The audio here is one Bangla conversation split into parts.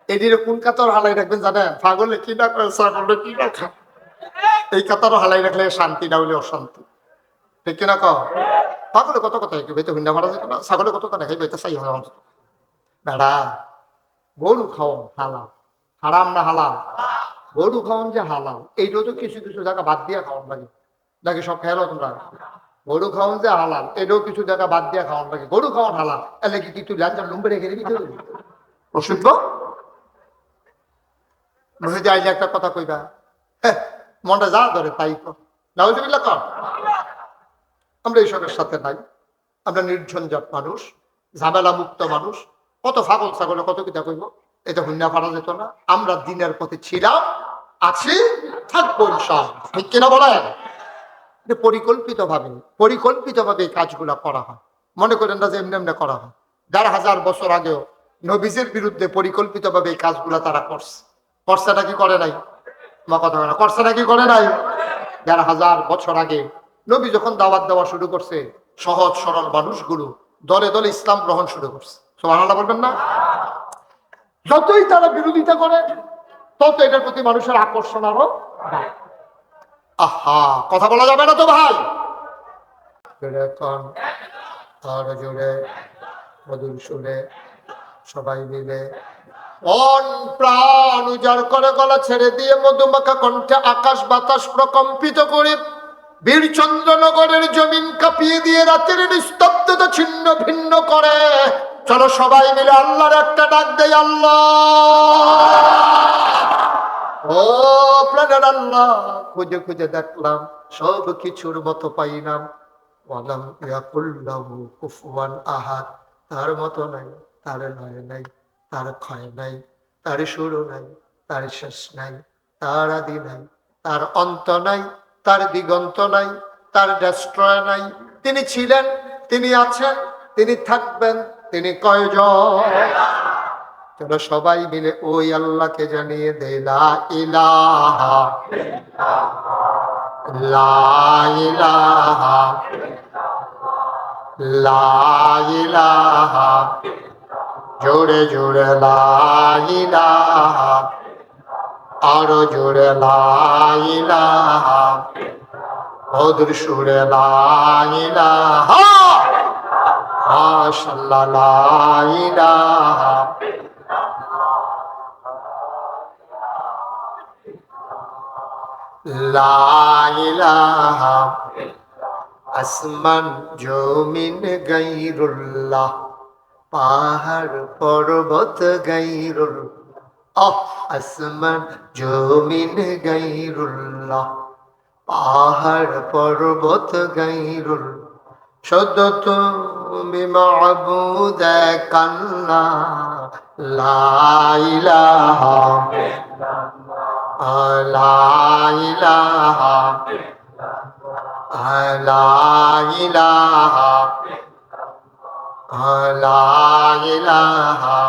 এটির কোন কাতর হালাই রাখবেন জানেন? পাগলে কি না করে, ছাগলে কি না খায়, এই কাতারও হালাই রাখলে শান্তি, না হলে অশান্তি। ঠিক কিনা ক? পাগলে কত কথা কি ভাইতে হুন্ডা মারা যেত না, ছাগলে কত কথা দেখাই ভাইতে চাই হয় বেড়া। গরু খাওয়ান হালাল, হারাম না হালাল? গরু খাওয়ান যে হালাল, এইটাও তো কিছু কিছু জায়গা বাদ দিয়ে খাওয়ান লাগে, নাকি সব খেয়াল তোমরা? গরু খাওয়ান যে হালাল, এটাও কিছু জায়গা বাদ দিয়ে খাওয়ান লাগে। গরু খাওয়ান হালাল, এলে কি তুই লাঞ্চার লুম্বে রেখে দিবি? অসুস্থ নদীতে আইলে একটা কথা কইবা, হ্যাঁ মনটা যা ধরে তাই কর, নাউজুবিল্লাহ কর। আমরা এইসবের সাথে নাই। আমরা নির্ঝঞ্ঝাট মানুষ, ঝামেলা মুক্ত মানুষ। কত ছাগল ছাগলে কত কিতা কইব, এটা হুন্না পারা যেত না। আমরা দিনের পথে ছিলাম, আছি, থাকবো ইনশাআল্লাহ। ঠিক কিনা বলেন? পরিকল্পিতভাবে এই কাজগুলা করা হয়। মনে করেন না যে এমনি এমনি করা হয়। ১,৫০০ বছর আগেও নবীজের বিরুদ্ধে পরিকল্পিতভাবে এই কাজগুলা তারা করছে। করছে নাকি করে নাই? আমার কথা বলে না, করছে নাকি করে নাই? ১,৫০০ বছর আগে নবী যখন দাওয়াত দেওয়া শুরু করছে, সহজ সরল মানুষগুলো দলে দলে ইসলাম গ্রহণ শুরু করছে। সুবহানাল্লাহ বলবেন না? যতই তারা বিরোধিতা করে, তত এটার প্রতি মানুষের আকর্ষণ আরো বাড়ে। আহা, কথা বলা যাবে না তো ভাই? জোরে কন, আরো জোরে, মধুর সুরে, সবাই মিলে মন প্রাণ উজাড় করে গলা ছেড়ে দিয়ে মধুমাখা কণ্ঠে আকাশ বাতাস প্রকম্পিত করে বীরচন্দ্রনগরের জমিন কাঁপিয়ে দিয়ে রাতের নিস্তব্ধতা ছিন্ন ভিন্ন করে চলো সবাই মিলে আল্লাহর একটা ডাক দেয়, আল্লাহ। ও প্রাণের আল্লাহ, খুঁজে খুঁজে দেখলাম সব কিছুর মতো পাইলাম, ওয়ালাম ইয়াকুল্লাহু কুফুয়ান আহাদ, তার মতো নাই, তার নয় নাই, তার ক্ষয় নাই, তার শুরু নাই, তার শেষ নাই, তার আদি নাই, তার অন্ত নাই, তার দিগন্ত নাই, তার ডেস্ট্রয় নাই। তিনি ছিলেন, তিনি আছেন, তিনি থাকবেন, তিনি কয়জন? চলো সবাই মিলে ওই আল্লাহকে জানিয়ে দে লা ইলাহা, লা ইলাহা, লা ইলাহা, জোরে জোরে লা ইলাহা, আরো জোরে লা ইলাহা, মধুর সুরে লা ইলাহা, মাশাআল্লাহ লা ইলাহা, লা ইলাহা। আসমান জমিন গাইরুল্লাহ, পাহাড় পর্বত গাইরুল্লাহ, আসমান জমিন গাইরুল্লাহ, পাহাড় পর্বত গাইরুল্লাহ, শুধু তুমি মাবুদ এক আল্লাহ, লা ইলাহা, লা ইলাহা, লা ইলাহা, লা ইলাহা,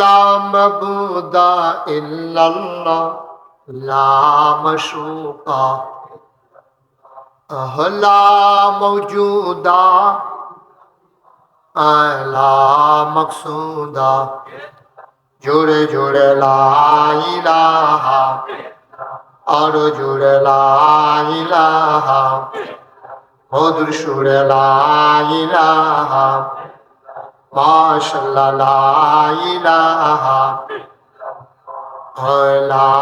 লা মাবুদা ইল্লাল্লাহ, লা মাশুকা, লা মওজুদা, লা মাকসুদা, জোরে জোরে লা ইলাহা, আরো জোরে লা ইলাহা, মধুর সুরে লা ইলাহা, মাশাআল্লাহ লা ইলাহা, লা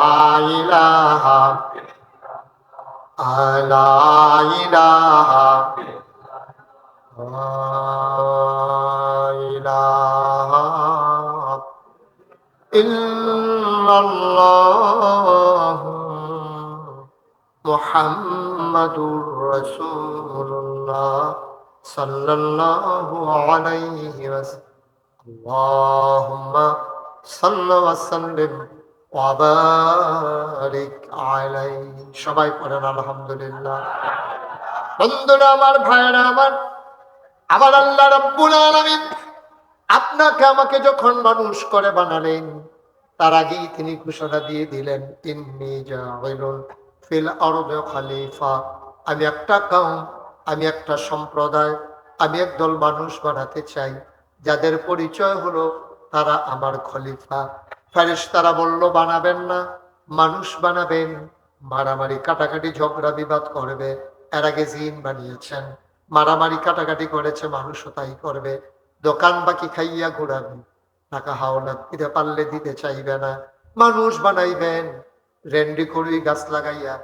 ইলাহা, লা ইলাহা, লা ইলাহা ইল্লাল্লাহ মুহাম্মাদুর রাসূলুল্লাহ সাল্লাল্লাহু আলাইহি ওয়াসাল্লাম। আল্লাহুম্মা সাল্লি ওয়া সাল্লিম ওয়া বারিক আলাইহি। সবাই পড়েন আলহামদুলিল্লাহ। বন্ধুরা আমার, ভাইরা আমার, আমার আল্লাহ রাব্বুল আলামিন আপনাকে আমাকে যখন মানুষ করে বানালেন, তার আগেই তিনি ঘোষণা দিয়ে দিলেন, ইন্নী জাইলুন ফিল আরদি খলিফা, আমি একটা কওম, আমি একটা সম্প্রদায়, আমি একদল মানুষ বানাতে চাই যাদের পরিচয় হলো তারা আমার খলিফা। ফেরেশতারা বলল বানাবেন না, মানুষ বানাবেন, মারামারি কাটাকাটি ঝগড়া বিবাদ করবে। এর আগে জিন বানিয়েছেন, মারামারি কাটাকাটি করেছে, মানুষও তাই করবে। দোকান বাকি খাইয়া ঘোরাবে, টাকা হাওলাত দিতে পারলে দিতে চাইবে না। মানুষ বানাইবেন, রেন্ডি করি গাছ লাগাইয়া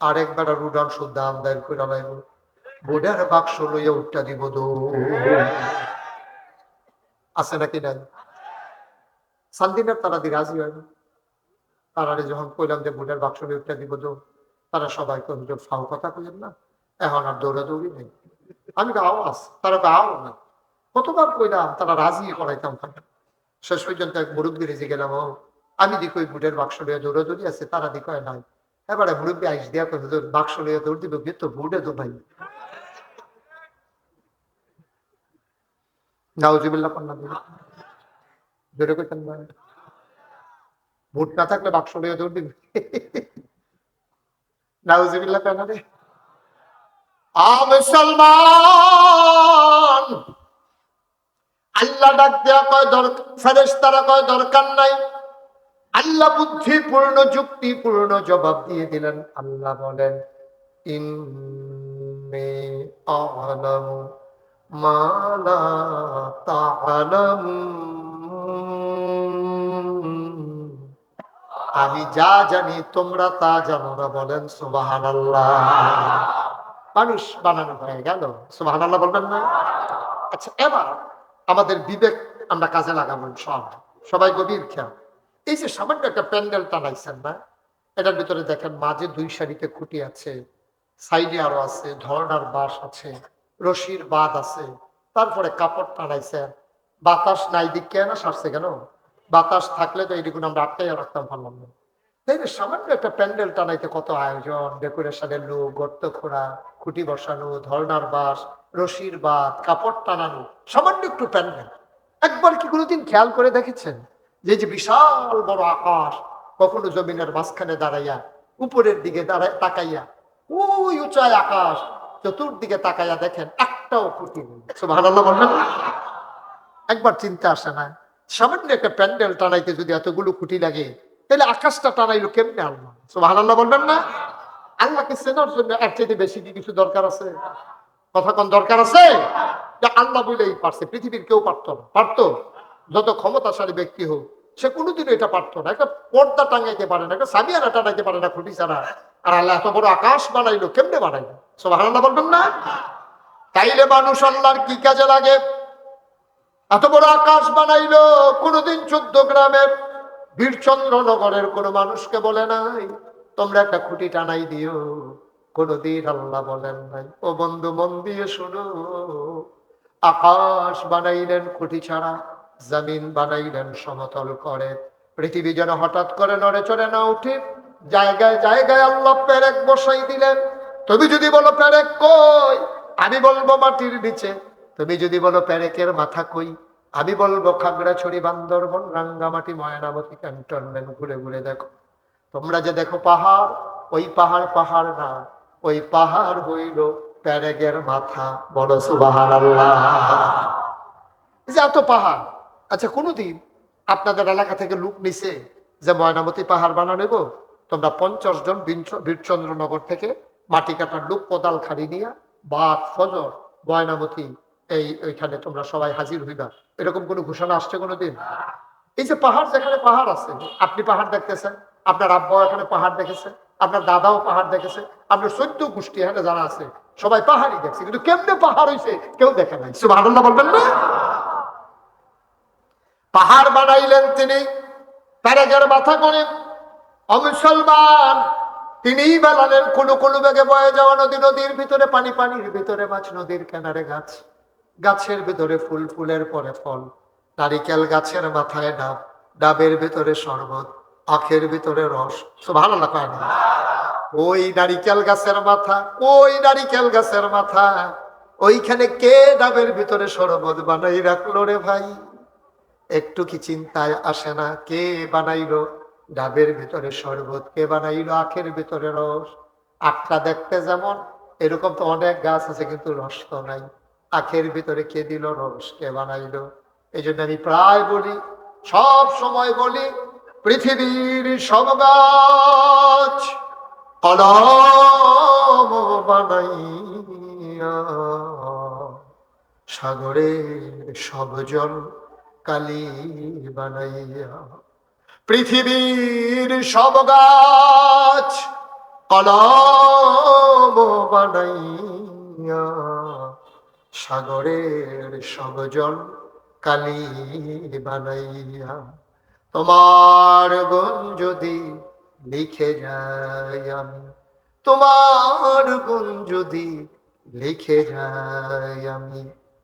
আরেকবার রুডান শুদ্ধ আমদার করে লাইব, বুড়ার বাক্স লইয়া উঠটা দিব আছে নাকি নাই? সান্দিনের তারা দি রাজি হয় না। তারা যখন কইলাম যে বুড়ার বাক্স লইয়া উঠটা দিব তারা সবাই কইল ফাও কথা কইলেন না, এখন আর দৌড়াদৌড়ি নেই। আমি গাও আছে, তারা গাও না। কতবার কইলাম, তারা রাজি করাইতাম থাকে। শেষ পর্যন্ত এক মুরব্বী রেজে গেলাম, ও আমি দিক ওই বুটের বাক্স লইয়া দৌড়াদৌড়ি আছে, তারা দিক নাই। এবারে মুরব্বী আইস দিয়া কই বাক্স লইয়া দৌড় দিব, গিয়ে তো বুটে তো ভাই নাউজুবিল্লাহ কন্যা দিল জোরে কইতেন ভাই, ভোট না থাকলে বাক্স লইয়া দৌড় দিবে। নাউজুবিল্লাহ কেনা রে। মুসলমান, আল্লাহ ডাক দেয়া কয় দরকার, ফেরেশতারা কয় দরকার নাই। আল্লাহ বুদ্ধিপূর্ণ যুক্তিপূর্ণ জবাব দিয়ে দিলেন। আল্লাহ বলেন ইন্নী আ'লামু মা লা তা'লামুন, আমি যা জানি তোমরা তা জানো না। বলেন সুবহানাল্লাহ। মানুষ বানানো হয়ে গেল, সুবহানাল্লাহ বলবেন না? আচ্ছা, এবার আমাদের বিবেক আমরা কাজে লাগাবো ইনশাআল্লাহ। সবাই গভীর খেয়াল। এই যে সামান্য একটা প্যান্ডেল টানাইছেন না, এটার ভিতরে দেখেন মাঝে 2 সারিতে খুঁটি আছে, সাইডে আরো আছে, ধরনার বাঁশ আছে, রশির বাঁধ আছে, তারপরে কাপড় টানাইছেন। বাতাস নাই দিক কেন সারছে কেন? বাতাস থাকলে তো এইটুকু আমরা আটকাইয়া রাখতাম পারলাম না। তাই না? সামান্য একটা প্যান্ডেল টানাইতে কত আয়োজন, ডেকোরেশনের লোক, গর্ত খোঁড়া, খুঁটি বসানো, ধরনার বাঁশ, রশির বাঁধ, কাপড় টানানো, সামান্য একটু প্যান্ডেল। একবার কি কোনোদিন খেয়াল করে দেখেছেন যে যে বিশাল বড় আকাশ, কখনো জমিনের মাঝখানে দাঁড়াইয়া উপরের দিকে দাঁড়ায় তাকাইয়া, ওই উঁচায় আকাশ, চতুর্দিকে তাকাইয়া দেখেন একটাও খুঁটি নেই। সুবহানাল্লাহ বলবেন না? একবার চিন্তা আসে না, সামান্য একটা প্যান্ডেল টানাইতে যদি এতগুলো খুঁটি লাগে, তাহলে আকাশটা টানাইলো কেমনে আল্লাহ? সুবহানাল্লাহ বলবেন না? আল্লাহকে চেনার জন্য এর চাইতে বেশি কি কিছু দরকার আছে? কথা কোন দরকার আছে? যে আল্লাহ বলেই পারছে, পৃথিবীর কেউ পারতো না। পারতো? যত ক্ষমতাশালী ব্যক্তি হোক, সে কোনোদিনও এটা পারতো না। একটা পর্দা টাঙাইতে পারে না, একটা সাবিয়ানা টাঙাইতে পারে না খুঁটি ছাড়া। আর আল্লাহ এত বড় আকাশ বানাইলো, কেমনে বানাইলো? সুবহানাল্লাহ বলবেন না? তাইলে মানুষ আল্লাহর কি কাজে লাগে? এত বড় আকাশ বানাইলো, কোনোদিন 14 গ্রামের বীরচন্দ্রনগরের কোন মানুষকে বলে নাই তোমরা একটা খুঁটি টানাই দিও? কোনদিন আল্লাহ বলেন নাই। ও বন্ধু, মন দিয়ে শুনো, আকাশ বানাইলেন খুঁটি ছাড়া, জমিন বানাইলেন সমতল করে। পৃথিবী যেন হঠাৎ করে নড়ে চড়ে না উঠে, জায়গায় জায়গায় আল্লাহ পেরেক বসাই দিলেন। তুমি যদি বলো পেরেক কই, আমি বলবো মাটির নিচে। তুমি যদি বলো পেরেকের মাথা কই, আমি বলবো খাগড়াছড়ি, বান্দরবন, রাঙ্গামাটি, ময়নামতি ক্যান্টনমেন্ট ঘুরে ঘুরে দেখো। তোমরা যে দেখো পাহাড়, ওই পাহাড় পাহাড় না, ওই পাহাড় হইল পেরেকের মাথা। বড় সুবহানাল্লাহ। যে এত পাহাড়, আচ্ছা কোনদিন আপনাদের এলাকা থেকে লোক নিছে যে ময়নামতি পাহাড় বানানো? তোমরা 50 জন বীরচন্দ্রনগর থেকে মাটি কাটার লোক কোদাল খাড়ি নিয়ে বাদ ফজর ময়নামতি ওইখানে তোমরা সবাই হাজির হইবা, এরকম কোনো ঘোষণা আসছে কোনোদিন? এই যে পাহাড়, যেখানে পাহাড় আছে, আপনি পাহাড় দেখতেছেন, আপনার আব্বাও এখানে পাহাড় দেখেছে, আপনার দাদাও পাহাড় দেখেছে, আপনার 14 গোষ্ঠী এখানে যারা আছে সবাই পাহাড়ই দেখছে, কিন্তু কেমনে পাহাড় হইছে কেউ দেখে নাই। সুবহানাল্লাহ বলবেন না? পাহাড় বানাইলেন তিনি পেরেকের মাথা করে। অমুসলমান, তিনিই বানালেন কোনো কোনো বেগে বয়ে যাওয়া নদী, নদীর ভিতরে পানি, পানির ভিতরে মাছ, নদীর কিনারে গাছ, গাছের ভিতরে ফুল, ফুলের পরে ফল, নারিকেল গাছের মাথায় ডাব, ডাবের ভিতরে শরবত, আখের ভিতরে রস। সুবহানাল্লাহ কয় না? ওই নারিকেল গাছের মাথা, ওই নারিকেল গাছের মাথা, ওইখানে কে ডাবের ভিতরে শরবত বানাই রাখলো রে ভাই? একটু কি চিন্তায় আসে না? কে বানাইলো ডাবের ভিতরে শরবত? কে বানাইলো আখের ভিতরে রস? আখটা দেখতে যেমন, এরকম তো অনেক গাছ আছে কিন্তু রস তো নাই। আখের ভিতরে কে দিল রস? কে বানাইলো? এই জন্য আমি প্রায় বলি, সব সময় বলি পৃথিবীর সব গাছ কলম বানাইয়া, সাগরের সব জল কালি বানাইয়া। পৃথিবীর সব গাছ কলম বানাইয়া, সাগরের সব জল কালি বানাইয়া। তোমার গুণ যদি লিখে যাই আমি, তোমার গুণ যদি লিখে যাই আমি,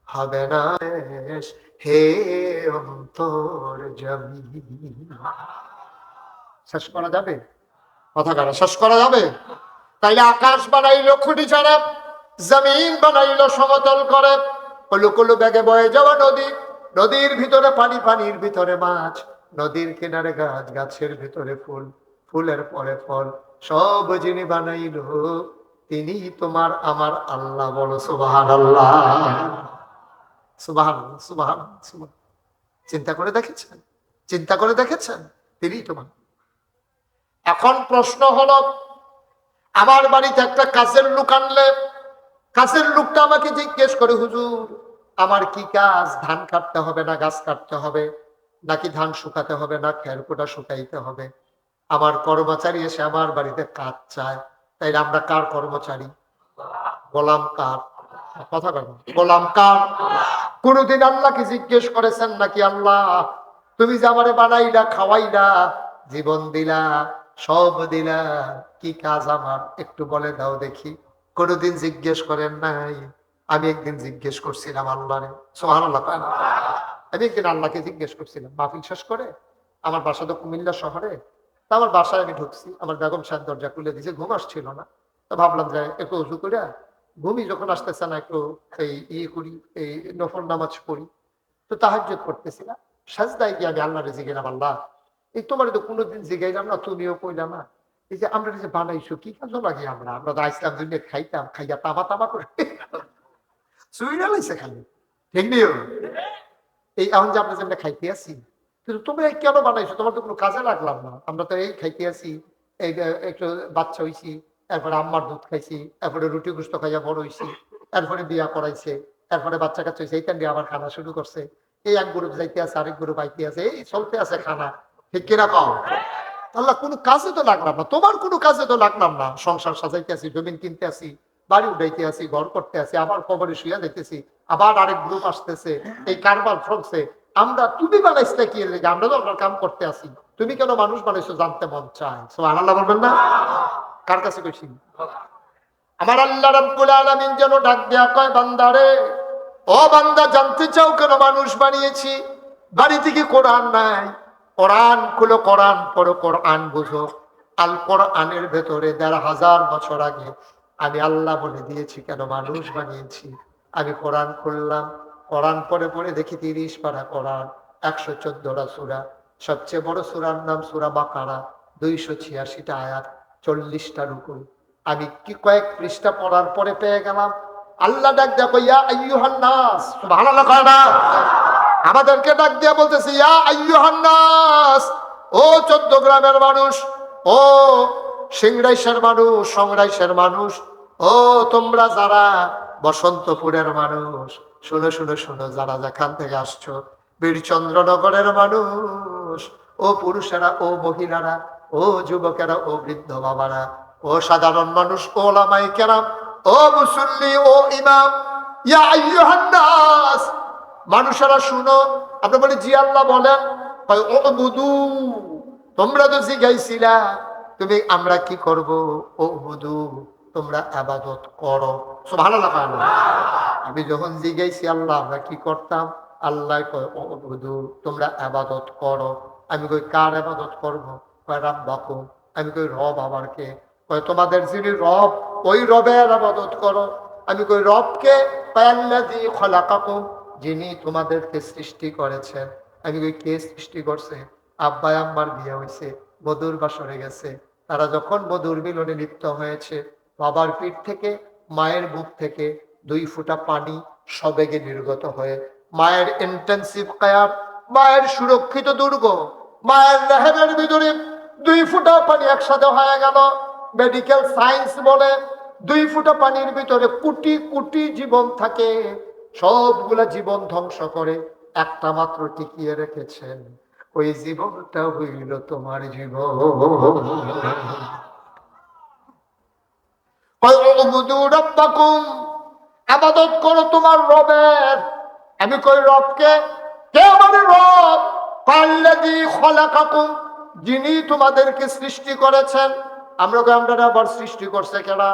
হবে না শেষ হে অন্তর জমি। শেষ করা যাবে? কথা কারা শেষ করা যাবে? তাইলে আকাশ বানাইলো খুঁটি ছাড়া, জমিন বানাইলো সমতল করে, কলু কলু ব্যাগে বয়ে যাওয়া নদী, নদীর ভিতরে পানি, পানির ভিতরে মাছ, নদীর কিনারে গাছ, গাছের ভিতরে ফুল, ফুলের পরে ফল, সব যিনি বানাইলো তিনি তোমার আমার আল্লাহ। বলো সুবহানাল্লাহ, সুবহানাল্লাহ, সুবহানাল্লাহ, সুবহানাল্লাহ। চিন্তা করে দেখেছেন? চিন্তা করে দেখেছেন? তিনি তোমার। এখন প্রশ্ন হলো, আমার বাড়িতে একটা কাজের লোক আনলে, কাজের লোকটা আমাকে জিজ্ঞেস করে, হুজুর আমার কি কাজ? ধান কাটতে হবে না গাছ কাটতে হবে, নাকি ধান শুকাতে হবে না খেরকুটা শুকাইতে হবে? আমার কর্মচারী এসে আমার বাড়িতে কাজ চায়, তাইলে আমরা কার কর্মচারী? গোলাম কার? কথা বলেন, গোলাম কার? কোনদিন আল্লাহকে জিজ্ঞেস করেছেন নাকি, আল্লাহ তুমি যে আমারে বানাইলা, খাওয়াইলা, জীবন দিলা, সব দিলা, কি কাজ আমার একটু বলে দাও দেখি? কোনদিন জিজ্ঞেস করেন নাই। আমি একদিন জিজ্ঞেস করছিলাম আল্লাহরে, সুবহানাল্লাহ। আমি একদিন আল্লাহকে জিজ্ঞেস করছিলাম, মাহফিল শেষ করে আমার বাসা তো কুমিল্লা শহরে, তা আমার বাসায় আমি ঢুকছি, আমার বেগম সাহেব দরজা খুলে দিয়েছে, ঘুম আসছিল না। তো ভাবলাম যে একটু উজু করে ঘুমি যখন আসতেছে না, একটু এই করি, এই নফল নামাজ পড়ি। তো তাহাজ্জুদ করতেছিলাম, সাজদায় গিয়ে আমি আল্লাহরে জিজ্ঞাসা, আল্লাহ এই তোমার তো কোনোদিন জিজ্ঞাইলাম না, তুমিও কইলা না, এই যে আমরা যে বানাইছো কি কাজে লাগে? আমরা আমরা তো আইসলাম দুনিয়া খাইতাম, খাইয়া তামা তামা করে চুইরা লাইছে খালি, ঠিক নেই? এই এখন যে আমরা যেমন খাইতে আসি, কিন্তু তুমি কেন বানাইছো? তোমার তো কোনো কাজে লাগলাম না, আমরা তো এই খাইতে আসি, এই একটু বাচ্চা হইছি, এরপরে আম্মার দুধ খাইছি, এরপরে রুটি গুস্ত খাইয়া বড় হইছি, এরপরে বিয়া করাইছে, এরপরে বাচ্চা কাচ্চা হয়েছে, এইখান দিয়ে আবার খানা শুরু করছে, এই এক গ্রুপ যাইতে আছে, আরেক গ্রুপ আইতে আছে, এই চলতে আছে খানা, ঠিক কিনা কও? আল্লাহ কোনো কাজে তো লাগলাম না, তোমার কোনো কাজে তো লাগলাম না। সংসার সাজাইতে আসি, জমিন কিনতে আসি, বাড়ি উঠাইতে আসি, ঘর করতে আসি, আবার কবরে শুয়া যাইতেছি, আবার আরেক গ্রুপ আসতেছে, এই কারবার চলছে। আমরা তুমি বানাইছিলে কি লেগে? আমরা তো আপনার কাম করতে আসি, তুমি কেন মানুষ বানাইছো জানতে মন চায়। সুবহানাল্লাহ বলবেন না? কার কাছে কইছি? আমার আল্লাহ রাব্বুল আলামিন যেন ডাক দেয়া কয়, বান্দারে ও বান্দা, জানতে চাও কেন মানুষ বানিয়েছি? বাড়িতে কি কোরআন নাই? কোরআন খুলো, কোরআন পড়ো, কোরআন বুঝো। আল কোরআনের ভেতরে ১,৫০০ বছর আগে আমি আল্লাহ বলে দিয়েছি কেন মানুষ বানিয়েছি। আমি কোরআন খুললাম, কোরআন পড়ে পড়ে দেখি ৩০ পারা কোরআন, ১১৪টা সূরা, সবচেয়ে বড় সূরার নাম সূরা বাকারা, ২৮৬টা আয়াত, ৪০টা রুকু। আমি কি কয়েক পৃষ্ঠা পড়ার পরে পেয়ে গেলাম আল্লাহ ডাক দেখো, ইয়া আইয়ুহান নাস। সুবহানাল্লাহ কয় না? আমাদেরকে ডাক দিয়া বলতেছে, ইয়া আইয়ুহান নাস, ও ১৪ গ্রামের মানুষ, ও সিংড়াইশের মানুষ, সংড়াইশের মানুষ, ও তোমরা যারা বসন্তপুরের মানুষ, শুনো শুনো শুনো, যারা যেখান থেকে আসছো, বীরচন্দ্রনগরের মানুষ, ও পুরুষেরা, ও মহিলারা, ও যুবকেরা, ও বৃদ্ধ বাবারা, ও সাধারণ মানুষ, ও ওলামায়ে কেরাম, ও মুসল্লি, ও ইমাম, ইয়া আইয়ুহান নাস, মানুষেরা শুনো। আপনি বলি জি আল্লাহ বলেন, ও বুধু, তোমরা তো জিজ্ঞাইছিলা তুমি আমরা কি করব? ও বুধু, তোমরা আবাদত করো। সুবহানাল্লাহ। আমি যখন জিজ্ঞাইছি আল্লাহ আমরা কি করতাম, আল্লাহ কয় ও বুধু, তোমরা আবাদত করো। আমি কই কার আবাদত করবো? কয় রাব্বাকুম। আমি কই রব আবার কে? কয় তোমাদের যিনি রব, ওই রবের আবাদত করো। আমি কই রবকে? কয় আল্লাযী খলাকাকুম, যিনি তোমাদেরকে সৃষ্টি করেছেন। আমি কই কে সৃষ্টি করছে? আব্বা আম্মার বিয়ে হয়েছে, মধুর বাসরে গেছে, তারা যখন মধুর মিলনে লিপ্ত হয়েছে, বাবার পিঠ থেকে, মায়ের বুক থেকে ২ ফোঁটা পানি সবেগে নির্গত হয়ে মায়ের ইন্টেন্সিভ কেয়ার, মায়ের সুরক্ষিত দুর্গ, মায়ের রেহেমের ভিতরে 2 ফোঁটা পানি একসাথে হয়ে গেল। মেডিকেল সায়েন্স বলে 2 ফোঁটা পানির ভিতরে কোটি কোটি জীবন থাকে, সবগুলা জীবন ধ্বংস করে একটা মাত্র টিকিয়ে রেখেছেন। ওই জীবনটা হইল তোমার জীবন। আবাদত করো তোমার রবের। আমি কই রবকে? কে আমাদের রব? কাল্লাযী খলাকাকুম, যিনি তোমাদেরকে সৃষ্টি করেছেন। আমরা আবার সৃষ্টি করছে কেডা?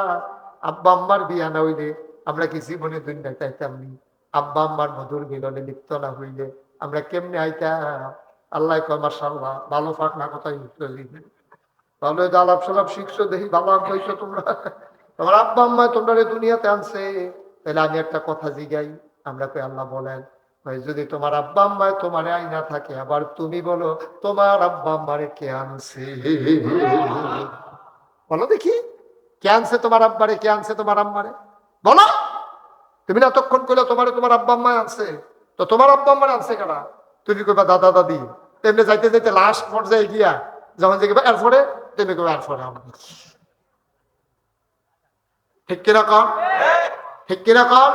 আব্বা আম্মার বিয়া না হইলে আমরা কি জীবনে দুনিয়ায় চাইতাম নি? আব্বা আম্মার মধুর মিলনে লিপ্ত না হইলে আমরা কেমনে আইতাম? আল্লাহ কয় মাশাআল্লাহ, ভালো ফাঁক না কথাই তাহলে আলাপ সালাপ শিখছো, দেখি ভালো হইছো তোমরা। তোমার আব্বা আম্মা তোমরা দুনিয়াতে আনছে, তাহলে আমি একটা কথা জিগাই। আমরা কই আল্লাহ বলেন, যদি তোমার আব্বা আম্মায় তোমার আইনা থাকে, আবার তুমি বলো তোমার আব্বা আম্মারে কে আনছে? বলো দেখি, কে আনছে তোমার আব্বারে, কে আনছে তোমার আম্মারে? বলো। তুমি না তখন কইলে তোমার তোমার আব্বা আম্মায় আনছে, তো তোমার আব্বা আম্মারে আনছে কারা? তুমি কইবা দাদা দাদি। তেমনি যাইতে যাইতে লাস্ট পর্যায়ে গিয়া যখন দেখবা এরপরে তুমি কইবা এরপরে আমি। ঠিক কিনা কর? ঠিক কিনা কর?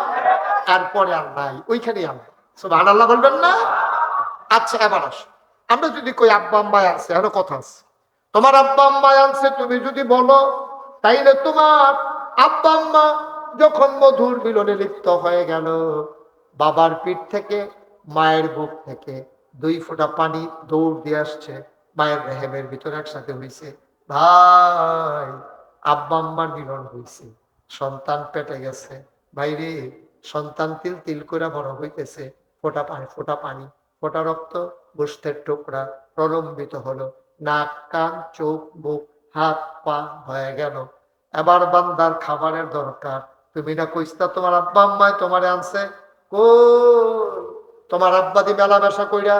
এরপরে আর নাই, ওইখানেই আল্লাহ। সুবহানাল্লাহ বলবেন না? আচ্ছা এবার আস, আমরা যদি কই আব্বা আম্মায় আনছে, আরো কথা আছে। তোমার আব্বা আম্মায় আনছে তুমি যদি বলো, তাইলে তোমার আব্বা আম্মা যখন মধুর মিলনে লিপ্ত হয়ে গেল, বাবার পিঠ থেকে মায়ের বুক থেকে 2 ফোঁটা পানি দৌড় দিয়ে আসছে, মায়ের রেহেমের ভিতরে একসাথে হয়েছে। ভাই, আব্বা আম্মার মিলন হয়েছে, সন্তান পেটে গেছে। ভাইরে, সন্তান তিল তিল করে বড় হইতেছে, ফোঁটা পানি ফোঁটা পানি, ফোঁটা রক্ত, গোস্তের টুকরা প্রলম্বিত হলো, নাক কান চোখ মুখ হাত পা হয়ে গেল। এবার বান্দার খাবারের দরকার। তুমি না কইস্তা তোমার আব্বা আম্মায় তোমারে আনছে? কই, তোমার আব্বা দি মেলামেশা কইরা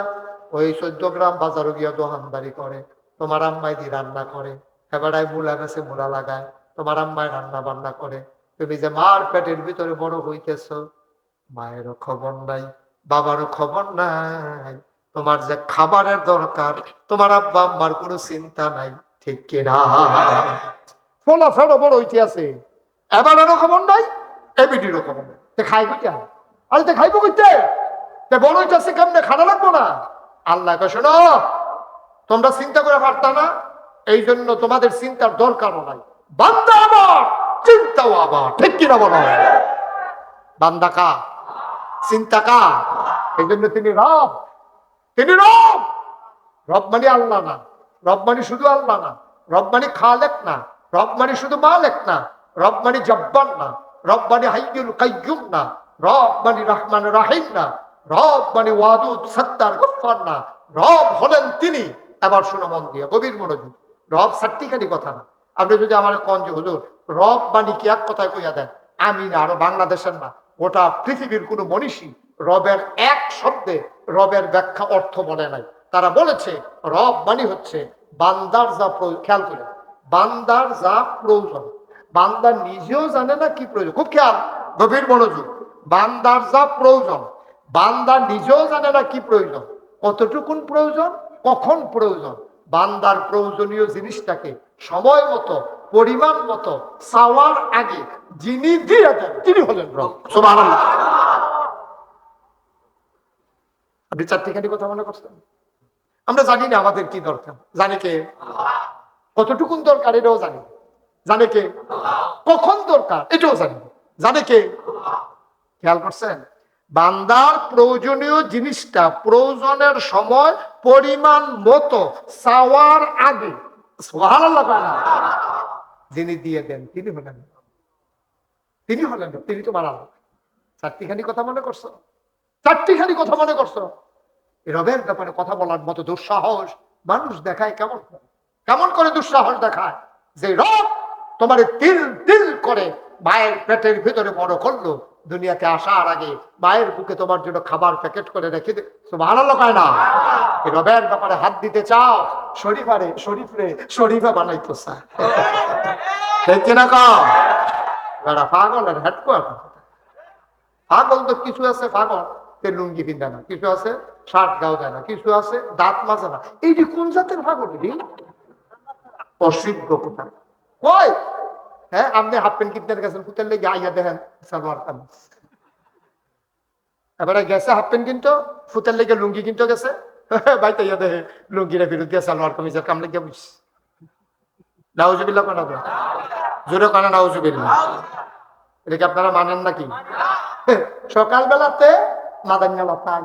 ওই 14 গ্রাম বাজারও গিয়া দোকানদারি করে, তোমার আম্মাই দি রান্না করে, এবারাই মূলা গাছে মূলা লাগায়, তোমার আম্মায় রান্না বান্না করে। তুমি যে মার পেটের ভিতরে বড় হইতেছ, মায়েরও খবর নাই, বাবারও খবর নাই, তোমার যে খাবারের দরকার তোমার আব্বা আম্মার কোনো চিন্তা নাই। ঠিক কিনা? ফোলা ফেরো বড় হইতে আছে, এবারেরও খবর নাই, এবিটিরও খবর নাই। খাই কইটা? আরে তে খাইবো কইতে? বড় হইতেছে কেমনে, খানা লাগবো না? আল্লাহ কে শোনো, তোমরা চিন্তা করে পারতা না, এই জন্য তোমাদের চিন্তার দরকারও নাই। বান্দা আমার, চিন্তাও আবার। ঠিক কিনা বলো? বান্দা কা, চিন্তা কা? এই জন্য তিনি রব, তিনি রব। রব মানে আল্লাহ না, রব মানে শুধু আল্লাহ না, রব মানে খালেক না, রব মানে শুধু মালেক না, রব মানে জব্বার না, রব মানে হাইয়ুল কাইয়ুম না, রব মানে রহমান রাহিম না, রব মানে ওয়াদুদ সত্তার গফফার না, রব হলেন তিনি। এবার শুনো মন দিয়ে, গভীর মনোযোগ। রব সার্টিকালি কথা না। আপনি যদি আমার কন যে হুজুর রব মানে কি, এক কথায় কইয়া দেন, আমি না, আরো বাংলাদেশের না, গোটা পৃথিবীর কোনো মনীষী রবের এক শব্দে রবের ব্যাখ্যা অর্থ বলে নাই। তারা বলেছে রব মানে হচ্ছে বান্দার যা খেয়াল করে, বান্দার যা প্রয়োজন, বান্দা নিজেও জানে না কি প্রয়োজন। খুব খেয়াল, গভীর মনোযোগ। বান্দার যা প্রয়োজন, বান্দা নিজেও জানে না কি প্রয়োজন, কতটুকুন প্রয়োজন, কখন প্রয়োজন। বান্দার প্রয়োজনীয় জিনিসটাকে সময় মতো পরিমাণ মতো চাওয়ার আগে যিনি দিয়ে দেন তিনি হলেন রব। সুবহানাল্লাহ। আপনি চারটিখানি কথা মনে করছেন? আমরা জানি না আমাদের কি দরকার, জানে কে? কতটুকুন দরকার এটাও জানি, জানে কে? কখন দরকার এটাও জানি, জানে কে? খেয়াল করছেন? বান্দার প্রয়োজনীয় জিনিসটা প্রয়োজনের সময় পরিমাণ মতো চাওয়ার আগে সুবহানাল্লাহ যিনি দিয়ে দেন তিনি হলেন, তিনি হলেন, তিনি তো বানালেন। চারটিখানি কথা মনে করছো? চারটিখানি কথা মনে করছো? রবের ব্যাপারে কথা বলার মতো দুঃসাহস মানুষ দেখায় কেমন করে? কেমন করে দুঃসাহস দেখায় যে রব তোমার তিল তিল করে মায়ের পেটের ভিতরে বড় করলো, দুনিয়াতে আসার আগে মায়ের বুকে তোমার জন্য খাবার প্যাকেট করে রেখে দে। সুবহানাল্লাহ কয় না? এই রবের ব্যাপারে হাত দিতে চাও, শরীফারে শরীফরে শরীফা বানাইতো স্যার। ঠিক কিনা কও? পাগলের হেডকোয়ার্টার। পাগল তো কিছু আছে, পাগল তে লুঙ্গি পিন্ধা না, কিছু আছে শার্ট গাও দেয় না, কিছু আছে দাঁত মাজে না। এই যে কোন জাতের ভাগল, অসিদ্ধ কোথা কয়। হ্যাঁ, আপনি হাফ প্যান্ট কিনতে গেছেন, কুতের লেগে আইয়া দেখেন সালোয়ার কামিজ। এবারে গেছে হাফ প্যান্ট কিনতো, ফুতের লেগে লুঙ্গি কিনতে গেছে, বাইতে ইয়া দেখে লুঙ্গিরা ফেরত দিয়ে সালোয়ার কামিজের কাম লেগে বুঝছি। নাউজুবিল্লাহ কোনা দেয়, জোরে কানা নাউজুবিল্লাহ। এটা কি আপনারা মানেন নাকি? সকালবেলাতে মাদান্যালা তাই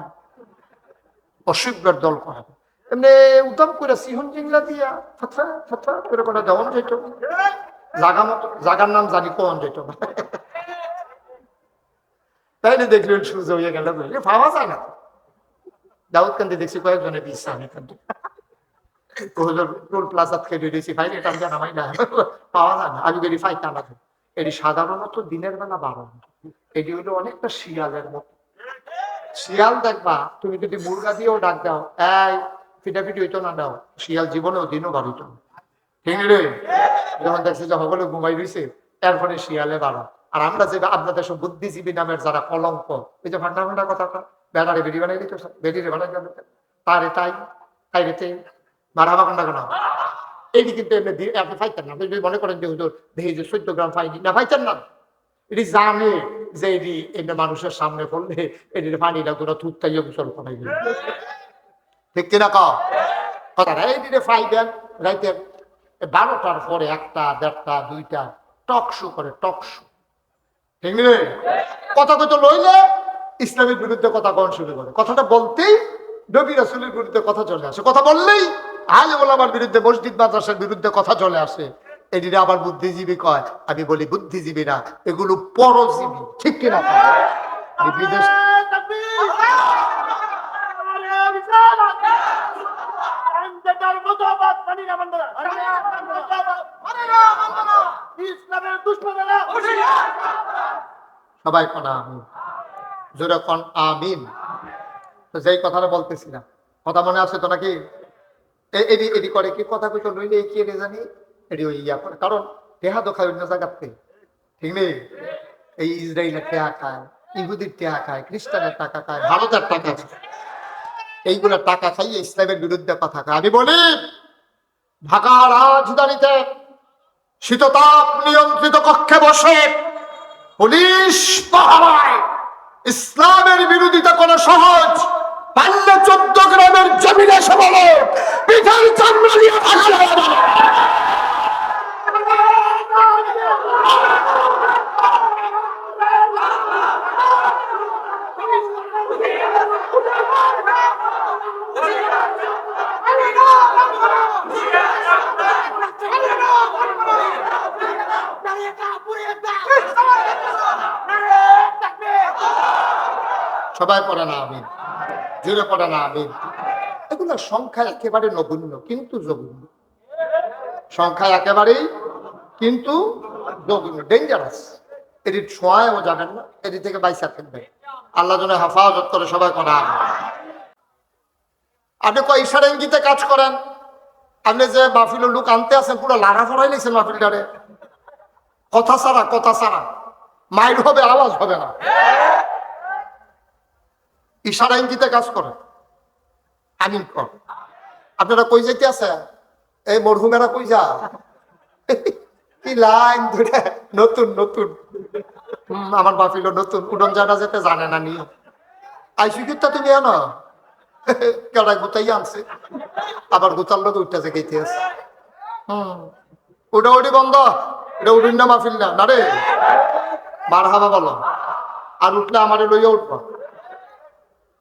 অসভ্যের দল করা, এমনি উদম করে সিহন জিংলা দিয়া ফাথা ফাথা করে কোনো দেওয়ান যেত, জাগা মতো জাগার নাম জানি কোন যেত। তাইলে দেখলেন সূর্য হয়ে গেল, পাওয়া যায় না। দাউদ কান্দি দেখছি কয়েকজনের বিশ্বাস টোল প্লাজাত খেয়ে দিয়েছি, ভাই এটা আমি জানামাই না, পাওয়া যায় না। আমি বেরি ফাইটা না, এটি সাধারণত দিনের বেলা বাড়ানো, এটি হলো অনেকটা শিয়ালের মতো। শিয়াল দেখবা তুমি যদি মুরগা দিয়েও ডাক দাও, এই ফিটাফিটি হইতো না দাও, শিয়াল জীবনেও দিনও বাড়িত না, ঠিক রে? যখন দেখছে যে সকলে ঘুমাই রয়েছে, এরপরে শিয়ালে বাড়া। আর আমরা যে আপনাদের সব বুদ্ধিজীবী নামের যারা কলঙ্ক, এই যে ফান্ডা ফান্ডা কথা বেড়ারে বেরি বানাই দিত, বেরিয়ে বানাই যাবে তারে তাই তাই রেতে মারাবা কান্ডা কেন। এটি কিন্তু এমনি আপনি ফাইতেন না, যদি মনে করেন যে হুজুর দেখি যে 14 গ্রাম ফাইনি না, ফাইতেন না। এটি জানে যে এটি এমনি মানুষের সামনে পড়লে এটির পানি না কোনো থুতাইও গোসল করাই, ঠিক কিনা কথা। এইদিকে ফাইবেন রাইতে 12টার পরে 1টা 1:30 2টা টক শো করে, টক শো, ঠিক রে? কথা কত লইলে ইসলামের বিরুদ্ধে কথা কন শুরু করে, কথাটা বলতেই নবী রাসূলের বিরুদ্ধে কথা চলে আসে, কথা বললেই আলে ওলামার বিরুদ্ধে, মসজিদ মাদ্রাসার বিরুদ্ধে কথা চলে আসে। এদিকে আবার বুদ্ধিজীবী কয়, আমি বলি বুদ্ধিজীবী না, এগুলো পরজীবী, ঠিক কিনা? বিদেশ সবাই কোন আমিন, জোরে কোন আমিন। তো যেই কথাটা বলতেছিলাম, কথা মনে আছে তো নাকি? এটি করে কি, কথা কইতো নইলে এই কি জানি এটি ওই ইয়া করে, কারণ দেহা তো খায় অন্য জায়গাতে, ঠিক নেই? এই ইসরায়েলের টেহা খায়, ইহুদির টেহা খায়, খ্রিস্টানের টাকা খায়, ভারতের টাকা খায়, এইগুলা টাকা খাইয়ে ইসলামের বিরুদ্ধে কথা খায়। আমি বলি ঢাকার রাজধানীতে শীততাপ নিয়ন্ত্রিত কক্ষে বসে পুলিশ পাহারায় ইসলামের বিরোধিতা করা সহজ, পারলে 14 গ্রামের জমিনে এসে বলো পিঠার চামড়া দিয়ে ঢাকা লাগা। সবাই পড়ে না আমিন, জোরে পড়ে না আমিন। এগুলো সংখ্যা একেবারে নগণ্য কিন্তু জঘন্য, সংখ্যা একেবারেই কিন্তু জঘন্য, ডেঞ্জারাস। এটি ছোঁয়ায়ও যাবেন না, এটি থেকে বাইসা থাকবে, আল্লাহ যেন হেফাজত করে। সবাই করা আপনি কয় ইশারা ইঙ্গিতে কাজ করেন, আপনি যে মাহফিলের লোক আনতে আছেন পুরো লাড়া ফড়াই নিয়েছেন মাহফিলটারে, কথা ছাড়া কথা ছাড়া, মাইল হবে আওয়াজ হবে না, ইশারা ইঙ্গিতে কাজ করে। আমিন কর। আপনারা কই যেতে আছে, এই মরহুমেরা কই যা, কি লাইন ধরে নতুন নতুন, আমার মাহফিল নতুন, উডন জানা যেতে জানে না নি আইসুকিরটা তুমি আনো কেডা গুতাই আনছে, আবার গুতার লোক উঠতেছে গেতে আছে। ওটা ওটি বন্ধ, এটা উঠুন না মাহফিল না, না রে মারহাবা বলো। আর উঠলে আমারে লইয়া উঠবো,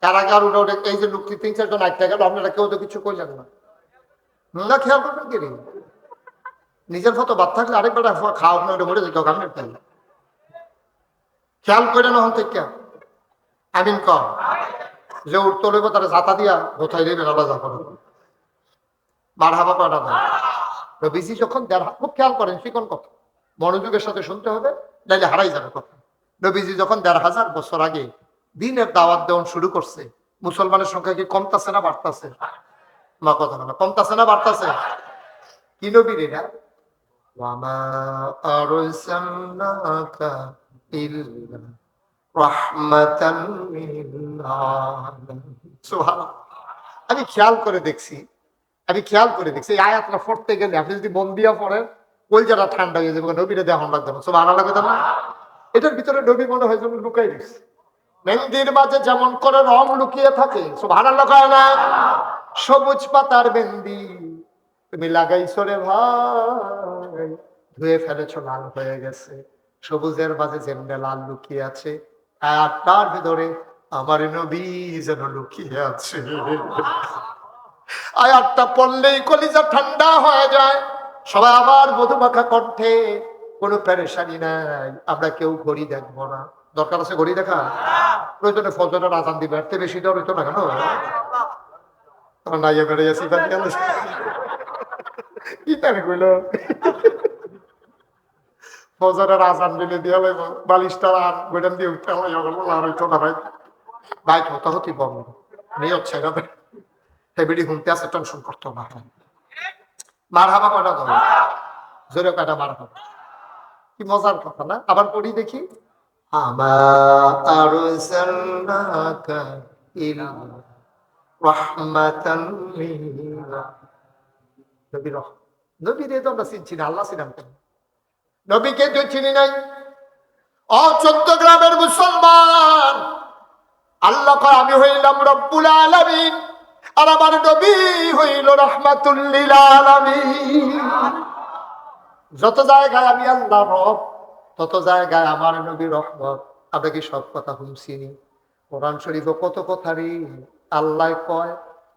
তার আগে আর উঠে উঠে এই যে লোকটি 3-4 জন আটটা গেল, আপনারা কেউ তো কিছু কইলেন না, না খেয়াল করবেন কি রে? নিজের মতো বাদ থাকলে আরেকবার খাওয়া আপনি ওটা মরে যেত, কামড়ে তাই খেয়াল করে না হন থেকে। আমিন কম যে উঠতে লইব তারা জাতা দিয়া কোথায় দেবেন, আলাদা করে মারহাবা কয়টা দেয়। বিসি যখন খুব খেয়াল করেন, শিকন কথা মনোযোগের সাথে শুনতে হবে, নাইলে হারাই যাবে কথা। নবীজি যখন 1500 বছর আগে দিনের দাওয়াত দেওয়ান শুরু করছে, মুসলমানের সংখ্যা কি কমতাছে না বাড়তাছে? মা কথা না, কমতাছে না বাড়তাছে? কি নবীর এটা? ওয়ামা আরসালনাকা ইল্লা রাহমাতান লিল আলামিন। সুবহানাল্লাহ। আমি খেয়াল করে দেখছি এই আয়াতটা পড়তে গেলে আপনি যদি মন দিয়া পড়েন কলজাটা ঠান্ডা হয়ে যাবে, নবীরে দেখন লাগবে না। সুবহানাল্লাহ কথা না? এটার ভিতরে নবী মনে হয় যেন লুকাই দিচ্ছে। মেহেন্দির মাঝে যেমন করে রং লুকিয়ে থাকে, সুবহানাল্লাহ কয় না? সবুজ পাতার মেহেন্দি তুমি লাগাইছো রে ভাই, ধুয়ে ফেলেছো, লাল হয়ে গেছে। সবুজের মাঝে যেমনে লাল লুকিয়ে আছে, আয়াতটার ভিতরে আমার নবী যেন লুকিয়ে আছে। আয়াতটা পড়লেই কলিজা ঠান্ডা হয়ে যায়। সবাই আবার মধুমাখা কণ্ঠে, কোনো পেরেশানি নাই, আমরা কেউ ঘড়ি দেখবো না। দরকার আছে ঘড়ি দেখা? প্রয়োজনে ফজরের আজান দিবে, এর থেকে বেশি ডর হইতো না কেন? নাইয়া বেড়ে গেছি ফজরের আজান দিলে দিয়ে বালিশটা আর গোডান দিয়ে উঠতে আর হইতো না ভাই। ভাই হতে হতে বন্ধ নেই হচ্ছে হেবিডি হুমতে আছে, টেনশন করতো না। মার হাবা কয়টা ধরে জোরে কয়টা মার হাবা, কি মজার কথা না? আবার পড়ি দেখি, আমা আরসালনাকা ইল্লা রাহমাতান লিল নবী রহ নবীরে তো আমরা চিনছি না, আল্লাহ ছিলাম কেন? নবীকে তো চিনি নাই। ও 14 গ্রামের মুসলমান, আল্লাহ কয় আমি হইলাম রব্বুল আলামিন, আর আমার নবী হইল রাহমাতুল লিল আলামিন। যত জায়গায় আমি আল্লাহ রব, তত জায়গায় আমার নবী রহমত। আমরা কি সব কথা শুনছিনি? কোরআন শরীফে কত কথা রে আল্লাহ কয়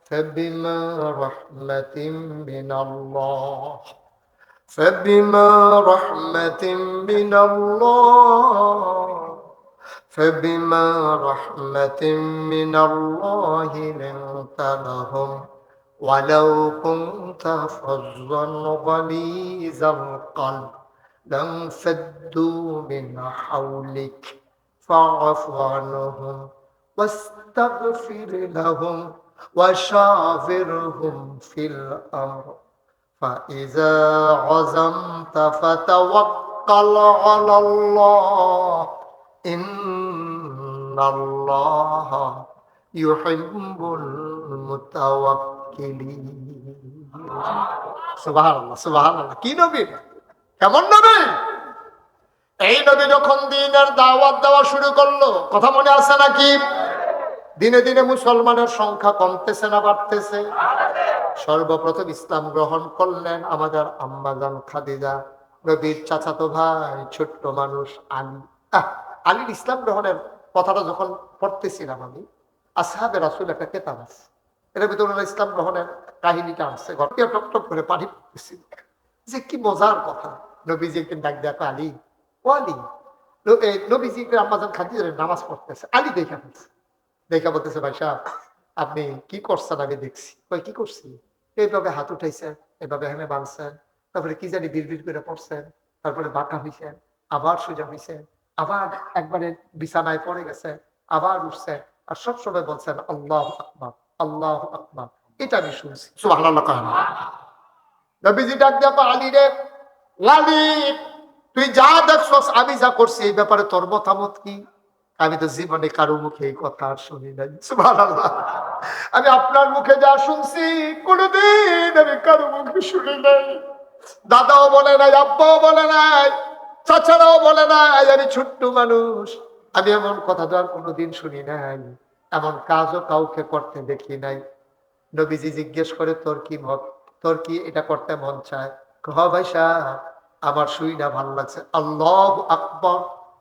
ফাবিমা রাহমাতিম মিনাল্লাহ, ফাবিমা রাহমাতিম মিনাল্লাহ, ফাবিমা রাহমাতিম মিনাল্লাহি লিনতা লাহুম ওয়ালাউ কুনতা ফাযযান গালিযাল কলব لانفضوا من حولك فاعف عنهم واستغفر لهم وشاورهم في الأمر فإذا عزمت فتوكل على الله إن الله يحب المتوكلين। সুবহানাল্লাহ সুবহানাল্লাহ। কি নবী, কেমন নবী? এই নবী যখন দ্বীনের দাওয়াত দেওয়া শুরু করলো, কথা মনে আছে নাকি? দিনে দিনে মুসলমানের সংখ্যা কমতেছে না বাড়তেছে? সর্বপ্রথম ইসলাম গ্রহণ করলেন আমাদের আম্মাজান খাদিজা, নবীর চাচাতো ভাই, ছোট্ট মানুষ আলী। আলীর ইসলাম গ্রহণের কথাটা যখন পড়তেছিলাম আমি, আসহাবে রাসূল একটা কিতাব আছে, এর ভিতরে ইসলাম গ্রহণের কাহিনীটা আছে, ঘটনা টপ টপ করে পানি পড়তেছি, যে কি মজার কথা। নবীজি একদিন ডাক দেখো আলী, ও আলী, নবীজি আম্মাজান খাদিজা নামাজ পড়তেছে, আলী দেখা ফেলছে, দেখা বলতেছে ভাই সাহেব আপনি কি করছেন? আমি দেখছি। কই কি করছি? এইভাবে হাত উঠাইছেন, এভাবে হেমে বাঁধছেন, তারপরে কি জানি বিড় করে পড়ছেন, তারপরে বাঁকা হইছেন, আবার সোজা হইছেন, আবার একবারে বিছানায় পড়ে গেছেন, আবার উঠছেন, আর সবসময় বলছেন আল্লাহু আকবার আল্লাহু আকবার। এটা আমি শুনছি। সুবহানাল্লাহ কয় না? নবীজি ডাক দেখো আলী রে, আলী তুই যা দেখছস আমি যা করছি এই ব্যাপারে তোর মতামত কি? আমি তো জীবনে কারো মুখে এই কথা আর শুনি নাই। সুবহানাল্লাহ। আমি আপনার মুখে যা শুনছি কোনদিন আমি কারো মুখে শুনি নাই। দাদাও বলে নাই, আব্বাও বলে নাই, চাচারাও বলে নাই। আমি ছোট্ট মানুষ, আমি এমন কথা তো আর কোনোদিন শুনি নাই, এমন কাজও কাউকে করতে দেখি নাই। নবীজি জিজ্ঞেস করে তোর কি মত, তোর কি এটা করতে মন চায়? হ ভাই সাহেব আমার শুই না ভালো লাগছে। আল্লাহু আকবার,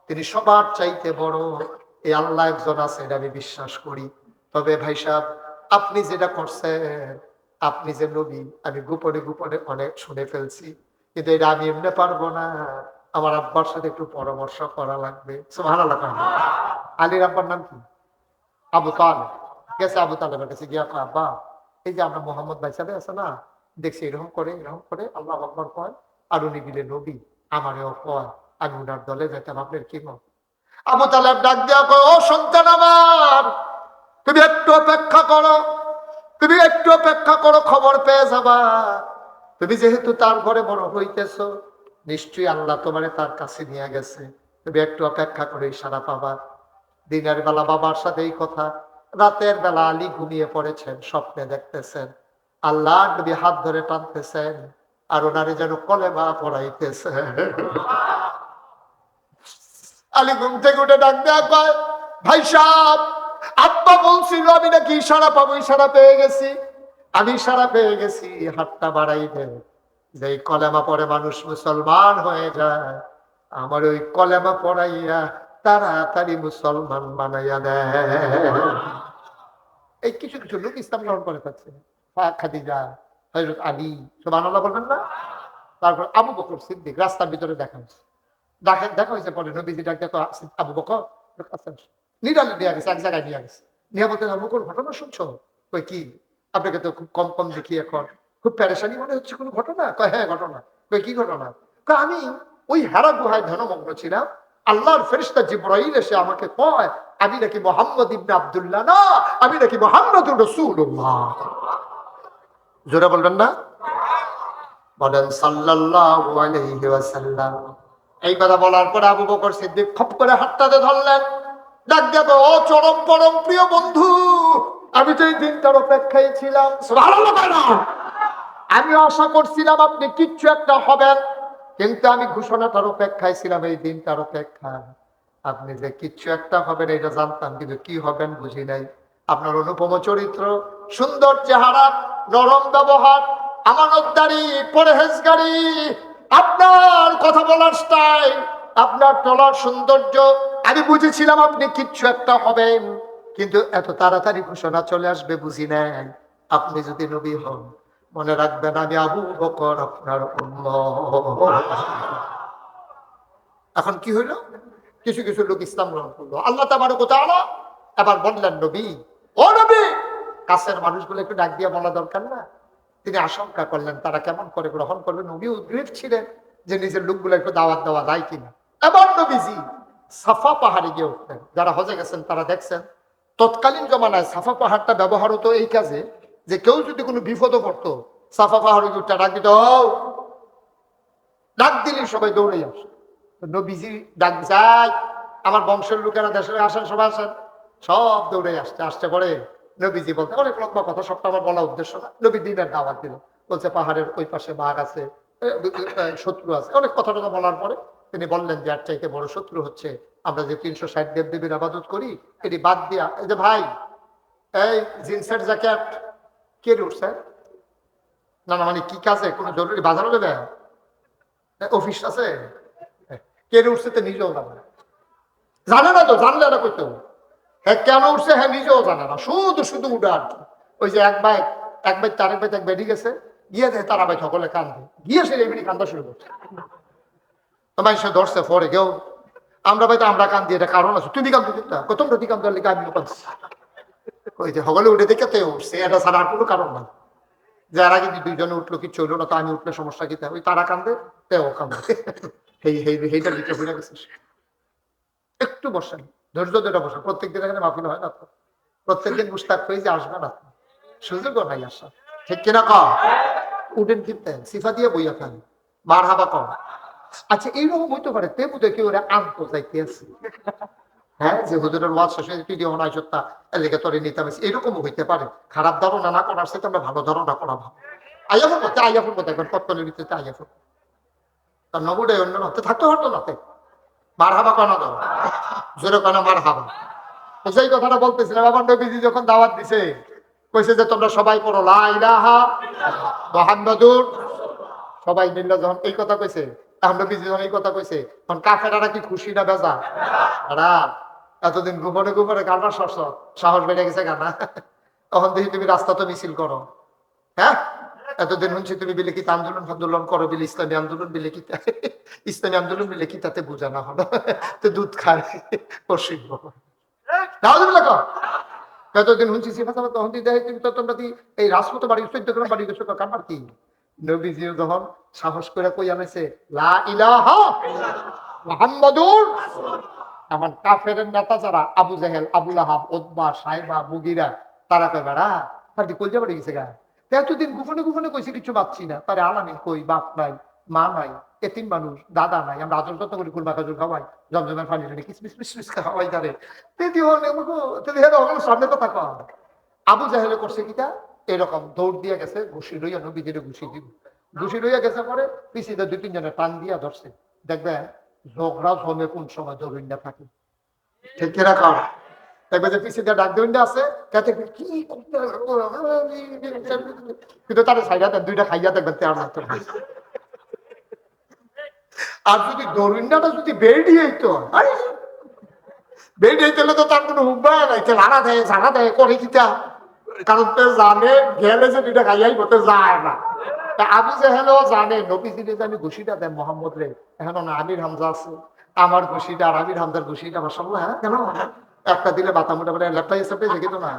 তিনি সবার চাইতে বড়, এই আল্লাহ একজন আছে এটা আমি বিশ্বাস করি। তবে ভাই সাহেব আপনি যেটা করছেন, আপনি যে নবী আমি গোপনে গোপনে অনেক শুনে ফেলছি, কিন্তু এটা আমি এমনি পারবো না, আমার আব্বার সাথে একটু পরামর্শ করা লাগবে। সুবহানাল্লাহ। আলীর আব্বার নাম কি? আবু তালেব। গেছে আবু তালেবের কাছে গিয়া কয় আব্বা এই যে আমরা মোহাম্মদ ভাই সাহেব আছে না, দেখছি এরকম করে আল্লাহ আকবার কয়, আর উনি দিলে নবী, আমারেও কয়, আমি উনার দলে যেতাম, আপনার কি মত? আবু তালেব ডাক দেওয়া কয়, ও সন্তান আমার, তুমি একটু অপেক্ষা করো, তুমি একটু অপেক্ষা করো, খবর পেয়ে যাবা। তুমি যেহেতু তার ঘরে বড় হইতেছ, নিশ্চয়ই আল্লাহ তোমারে তার কাছে নিয়ে গেছে, তুমি একটু অপেক্ষা করে ইশারা পাবা। দিনের বেলা বাবার সাথে এই কথা, রাতের বেলা আলী ঘুমিয়ে পড়েছেন, স্বপ্নে দেখতেছেন আল্লাহ নবী হাত ধরে টানতেছেন আর ওনারে যেন কলেমা পড়াইতেছে। আলী ঘুম থেকে উঠে ডাক দেয়া কয়, ভাই সাহেব, আব্বা বলছিল আমি নাকি ইশারা পাবো, ইশারা পেয়ে গেছি, আমি ইশারা পেয়ে গেছি, হাতটা বাড়াই দে। যে কলেমা পড়ে মানুষ মুসলমান হয়ে যায়, আমার ওই কলেমা পড়াইয়া তাড়াতাড়ি মুসলমান বানাইয়া দেয়। এই কিছু কিছু লোক ইসলাম গ্রহণ করে থাকছে, খাদিজা, হযরত আলী, সুবহানাল্লাহ বলবেন না? তারপর আবু বকর সিদ্দিক রাস্তার ভিতরে দেখা হয়েছে, দেখা হয়েছে পরে নবীজি ডাক দেখো আবু বকর নিরালে নিয়ে গেছে, এক জায়গায় নিয়ে গেছে, নিয়ে বলতে আবু বকর ঘটনা শুনছো? কই কি? আপনাকে তো খুব কম কম দেখি এখন, খুব প্যারেশানি মনে হচ্ছে, কোনো ঘটনা? কয় হ্যাঁ ঘটনা। কই কি ঘটনা? কয় আমি ওই হেরা গুহায় ধ্যানমগ্ন ছিলাম, আল্লাহর ফেরেশতা জিবরাইল এসে আমাকে কয় আমি নাকি মুহাম্মদ ইবনে আব্দুল্লাহ না, আমি নাকি মুহাম্মাদুর রাসূলুল্লাহ। জোরে বলবেন না? বলেন সাল্লাল্লাহু আলাইহি ওয়াসাল্লাম। এই কথা বলার পর আবু বকর সিদ্দিক খপ করে হাতটাতে ধরলেন, ডাক দেব, ও চরম পরম প্রিয় বন্ধু, আমি তো এই দিনটার অপেক্ষায় ছিলাম। সুবহানাল্লাহ বলেন। আমি আশা করছিলাম আপনি কিচ্ছু একটা হবেন, কিন্তু আমি ঘোষণাটার অপেক্ষায় ছিলাম, এই দিনটার অপেক্ষা। আপনি যে কিচ্ছু একটা হবেন এটা জানতাম, কিন্তু কি হবেন বুঝি নাই। আপনার অনুপম চরিত্র, সুন্দর চেহারা, নরম ব্যবহার, আমানতদারি, পরহেজগারি, আপনার কথা বলার স্টাইল, আপনার টলার সৌন্দর্য, আমি বুঝেছিলাম আপনি কিচ্ছু একটা হবেন, কিন্তু এত তাড়াতাড়ি ঘোষণা চলে আসবে বুঝি নাই। আপনি যদি নবী হন, মনে রাখবেন আমি আবু বকর আপনার উম্মত। এখন কি হইল? কিছু কিছু লোক ইসলাম গ্রহণ করলো। আল্লাহ তাবারক ওয়া তাআলা এবার বললেন, নবী, ও নবী, কাছের মানুষগুলো একটু ডাক দিয়ে বলা দরকার না? তিনি আশঙ্কা করলেন তারা কেমন করে গ্রহণ করবে। নবী উদ্গ্রীব ছিলেন যে নিজের লোকগুলো একটু দাওয়াত দেওয়া যায় কিনা। এবার নবীজি সাফা পাহাড়ে গিয়ে উঠলেন। যারা হজে গেছেন তারা দেখছেন তৎকালীন জমানায় সাফা পাহাড়টা ব্যবহার হতো এই কাজে, যে কেউ যদি কোনো বিপদে পড়তো, সাফা পাহাড়ে গিয়ে উঠে ডাক দিত, ডাক দিলে সবাই দৌড়ে আসে। নবীজি ডাক যায়, আমার বংশের লোকেরা দেশে আসেন, সবাই আসেন, সব দৌড়ে আসতে আসতে পরে নবীজি বলতে, অনেক লম্বা কথা, সবটা আমার বলা উদ্দেশ্য না। নবী দিনের দাওয়াত দিল, বলছে পাহাড়ের ওই পাশে বাঘ আছে, শত্রু আছে, অনেক কথা টথা বলার পরে তিনি বললেন যে আর চাইতে বড় শত্রু হচ্ছে আমরা যে 360 দেবদেবীর আবাদত করি, এটি বাদ দিয়া, এই যে ভাই, এই জিন্সের জ্যাকেট কে উঠছে? না না, মানে কি কাজে, কোনো জরুরি বাজারও দেবে, অফিস আছে, কে উঠছে তো নিজেও জানে না। জানে না তো, জানলে না করতে, হ্যাঁ কেন উঠছে হ্যাঁ নিজেও জানে না, শুধু শুধু উঠে আর কি। ওই যে এক বাইক তারেক ভাই এক বেডি গেছে, গিয়ে দেয় তারা ভাই সকলে কান্দে, গিয়ে সে এমনি কান্দা শুরু করছে। তোমার সে ধরছে পরে কেউ, আমরা ভাই তো আমরা কান্দি, এটা কারণ আছে, তুমি কান্দো কিন্তু তোমরা তুই কান্দার লিখে আমিও কান্দছি। ওই যে সকলে উঠে দেখে তো উঠছে, এটা ছাড়া আর কোনো কারণ না। যারা কিন্তু দুইজনে উঠলো কি চললো না, তো আমি উঠলে সমস্যা কি? ওই তারা কান্দে, তেও কান্দে, এইটার ভিতরে ঘুরে গেছে। একটু বসেন, ধৈর্য ধরে বসেন, প্রত্যেকদিন এখানে মাহফিল হয় না তো, প্রত্যেকদিন মুস্তাক হয়ে যে আসবে না, সুযোগও নাই আসা, ঠিক কিনা? উঠেন ফিরতেন সিফা দিয়ে বইয়া খান, মার হাবা কম। আচ্ছা এইরকম হইতে পারে তে বুঝে কেউ আনতো যাইতে আছে, হ্যাঁ, যে হুজুরের ওয়াজ শেষে ভিডিও নাই সত্তা এলাকা তোরে নিতে হবে, এরকমও হইতে পারে। খারাপ ধারণা না করার সাথে আমরা ভালো ধারণা করা ভালো। আইয়াফুর মধ্যে দেখবেন কত্তলের ভিত্তিতে আইয়াফুর, তার নবুডে অন্য নাতে থাকতে পারতো নাতে, মার হাবা কানা দাও, জোরে কানা মার হাবা। সেই কথাটা বলতেছিলাম, আমার নবীজি যখন দাওয়াত দিছে, কইছে যে তোমরা সবাই পড়ো লা ইলাহা মুহাম্মাদুর, সবাই মিলে যখন এই কথা কইছে, তখন নবীজি যখন এই কথা কইছে, তখন কাফেরারা কি খুশি না বেজা? এরা এতদিন গোপনে গোপনে কারবার সাহস বেড়ে গেছে গানা, তখন দেখি তুমি রাস্তা তো মিছিল করো, হ্যাঁ, এতদিন শুনছি তুমি বিলেকিত আন্দোলন করো, বিলে ইসলামী আন্দোলন বিলেকিত, ইসলামী আন্দোলন বিলেকি তাতে বোঝানো হলো, তো দুধ খায় অসিদ্ধ। এতদিন শুনছি তখন তুমি তো তোমরা এই রাজপথ বাড়ি 14 গ্রাম বাড়ি গেছো, কারবার কি? নবীজিও যখন সাহস করে কই আনেছে লা ইলাহা মুহাম্মাদুর, আমার কাফের নেতা যারা আবু জাহেল, আবু লাহাব, উতবা, সাইবা, মুগিরা, তারা কয় বেড়া তার কলজা বাড়ি গেছে গা, এতদিন গোপনে গোপনে কইছে কিছু পাচ্ছি না, তারে আলামিন কই, বাপ নাই, মা নাই, এতিম মানুষ, দাদা নাই, আমরা আদর যত করে কুরমা খাজুর খাওয়াই, জমজমের পানি টানি কিসমিস মিসমিস খাওয়াই তারে। সামনে কথা কয় আবু জাহেলে করছে কিটা এরকম দৌড় দিয়ে গেছে, ঘুষি লইয়া নবীজির ঘুষি দিব, ঘুষি লইয়া গেছে পরে পিছিয়ে দুই তিনজনে টান দিয়া ধরছে। দেখবেন ঝগড়া জমে কোন সময় দৌড়িন্দা থাকে, ঠিক কিনা কর। দেখবে যে পিছিয়ে ডাক দৌড়িন্দা আছে তাতে কি করতে, কিন্তু তাদের সাইডা দুইটা খাইয়া দেখবেন তেয়ার মাত্র। আর যদি দৌড়িন্দাটা যদি বেড়ি হইতো, বেড়ি হইতে তো তার কোনো উপায় নাই, লাড়া দেয় ঝাড়া দেয় করে কিটা, কারণ তো জানে গেলে যে দুইটা খাইয়াই বলতে যায় না। আবু জাহেলও জানে নবীজিরে যে আমি ঘুষিটা দেয় মোহাম্মদ রে, এখন না আমির হামজা আছে, আমার ঘুষিটা আর আমির হামজার ঘুষিটা আমার সব হ্যাঁ কেন একটা দিলে বাতা মোটামুটি ল্যাপটাই সাপটাই দেখে তো না।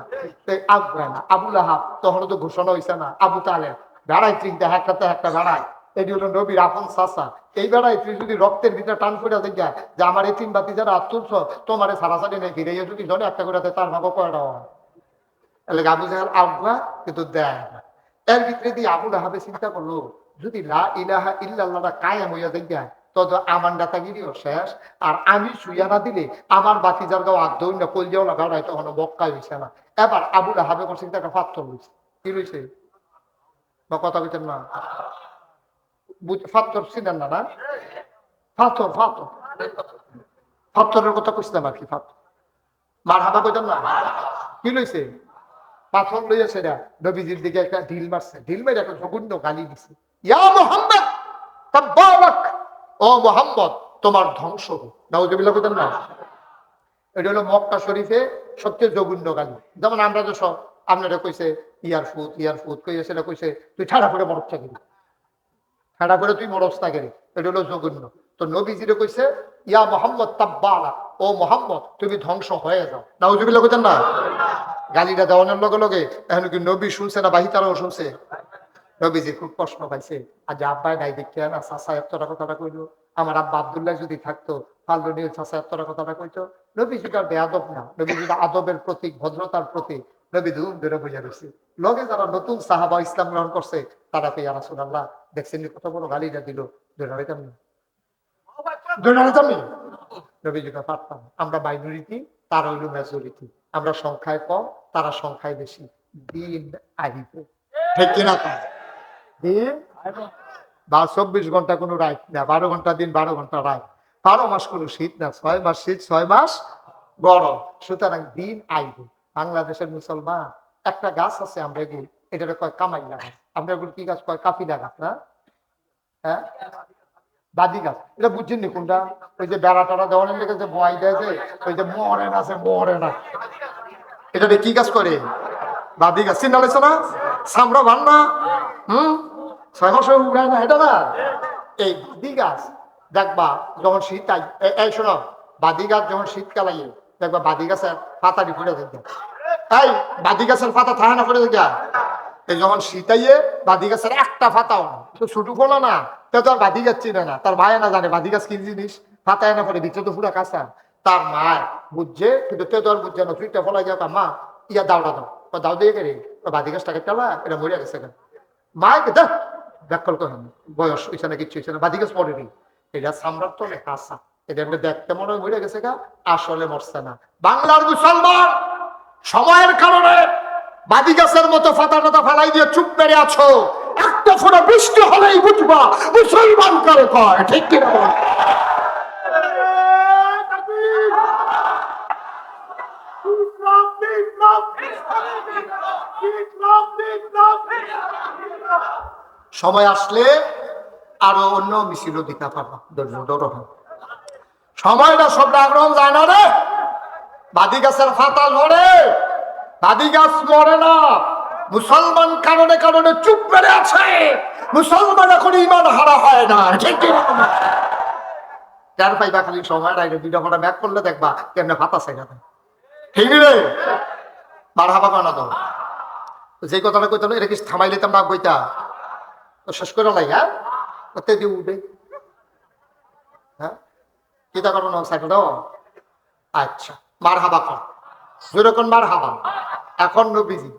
আবুল আহাব তখন তো ঘোষণা হয়েছে না, আবু তালে বেড়াই চিন্তা একটাতে একটা বেড়ায়, এটি হলো নবীর আপন চাচা। এই বেড়ায় তুই যদি রক্তের ভিতরে টান করে দেখা যে আমার এই তিন বাতি যারা তুলছ তোমার সারাসারি নেই ফিরে যদি ধরে একটা করে তার ভাগ কয়টা হয়। আবু জাহেল আবুয়া কিন্তু দেয় না। এর ভিতরে দিয়ে আবুল আহাবে চিন্তা করলো যদি লা ইলাহা ইল্লাল্লাহটা কায়েম হইয়া দেখা তত আমার দাতাগিরিও শেষ, আর আমি শুইয়া না দিলে আমার বাতি যার গাও আর দৌড় না কল যাও না গাড়াই তখন বক্কাই হয়েছে না। এবার আবুল আহাবে করছে কিন্তু একটা পাথর হয়েছে, কি রয়েছে বা কথা বলছেন না, পাথর চিনেন না না, পাথর পাথর পাথরের কথা কইছিলাম আর কি, পাথর মার হাবা কইতাম না, কি লইছে পাথর লইয়া সেটা নবীজির দিকে একটা ঢিল মারছে, ঢিল মেরে একটা জঘন্য গালি দিছে, ইয়া মুহাম্মদ তাব্বারাক, ও মুহাম্মদ তোমার ধ্বংস হোক। নাউজুবিল্লাহ কইতাম না। এটা হলো মক্কা শরীফে সবচেয়ে জঘন্য গালি। যেমন আমরা তো সব আপনারা কইছে ইয়ার ফুট কইছে, সেটা কইছে তুই ঠাড়া করে মরছ থাকি, ঠাড়া করে তুই মরছ থাকি, এটা হলো জঘন্য। তো নবীজিরে কইছে ইয়া মুহাম্মদ তাব্বারাক, ও মুহাম্মদ তুমি ধ্বংস হয়ে যাও। নাউজুবিল্লাহ কইতাম না। গালিটা দেওয়ানোর লগে লগে এখন কি নবী শুনছে না বাহিতারাও শুনছে? নবীজি খুব কষ্ট পাইছে, আর যে আব্বাই নাই দেখে না চাষা এতটা কথাটা কইলো, আমার আব্বা আব্দুল্লাহ যদি থাকতো পারলো নিয়ে চাষা এতটা কথাটা কইতো। নবীজিটা বেয়াদব না, নবীজিটা আদবের প্রতীক, ভদ্রতার প্রতীক। নবী ধুম ধরে বোঝা গেছে। লগে যারা নতুন সাহাবা ইসলাম গ্রহণ করছে তারা কে ইয়া রাসূলুল্লাহ দেখছেন কত বড় গালিটা দিল, নবীজিটা পারতাম। আমরা মাইনরিটি, তারা হইল মেজরিটি, আমরা সংখ্যায় কম, তারা সংখ্যায় বেশি। দিন আইবে, ঠিক কিনা? দিন 24 ঘন্টা কোনো রাত না, 12 ঘন্টা দিন 12 ঘন্টা রাত, 12 মাস কোনো শীত না, 6 মাস শীত 6 মাস গরম। সুতরাং দিন আইবে। বাংলাদেশের মুসলমান একটা গাছ আছে আমরা এগুলো, এটাকে কয় কামাইলা গাছ, আমরা এগুলো কি গাছ কয় কাপিলা গাছ না, হ্যাঁ বাদি গাছ। এটা বুঝছেন কোনটা? ওই যে বেড়া টেড়া দেওয়ানের লেগে যে বয় দেয় যে ওই যে মরেন আছে মরেন, এটা কি গাছ করে? বাদি গাছ। চিন্তা লাগছে না? সামরা ভান না, 6 মাসে উগায় না, এটা না। এই বাদি গাছ দেখবা যখন শীত এই শোনো, বাদি গাছ যখন শীতকাল আইয়ে দেখবা বাদি গাছের পাতাটি ফুটে দেখবে, এই বাদি গাছের পাতা থাকে না ফুটে দেখবা। এই যখন শীতাইয়ে বাদি গাছের একটা পাতাও তো ছুটু ফোলা না, তো আর বাদি গাছ চিনে না, তার ভাই না জানে বাদি গাছ কি জিনিস, পাতা এনে পরে ভিতরে তো পুরা কাঁচা। তার মা বুঝছে কিন্তু তে তো আর বুঝছে না, তুইটা ফলাই যাও মা ইয়া দাওটা দাও, দাও দিয়ে গেলে বাদি গাছটাকে চালা, এটা মরিয়া গেছে কেন মাকে দেখ ব্যাকল করেন, বয়স হয়েছে না কিচ্ছু হয়েছে না, বাদি গাছ পড়েনি, এটা সামরার তো কাঁচা, এটা দেখতে মনে হয় মরিয়া গেছে গা, আসলে মরছে না। বাংলার মুসলমান সময়ের কারণে বাদি গাছের মতো ফাতা টাতা ফালাই দিয়ে চুপ মেরে আছো, একটা ফোঁটা বৃষ্টি হলেই বুঝবা মুসলমান করে কয়, ঠিক কিনা বল? সময় আসলে আরো অন্য মিছিল দিতে পারবা, সময়টা সব আগ্রহণ যায় না রে। বাদি গাছের ফাতা ঝরে, বাদি গাছ মরে না, মুসলমান কারণে কারণে চুপ মেরে আছে, মুসলমান এখন ইমান হারা হয় না, ঠিক কিনা? চার পাইবা খালি সময় নাই, দুইটা ফোটা ব্যাক করলে দেখবা কেমনে ফাতা চাইনা, ঠিক রে? মার হাবা বানা তো যে কথাটা কইতাম এটা কি থামাইলে তো আমরা কইতা তো শেষ করে লাই, হ্যাঁ ওতে দিয়ে উঠে, হ্যাঁ কিতা করবো না সাইকেল দাও। আচ্ছা মার হাবা কর, যেরকম মার হাবা। এখন নবীজি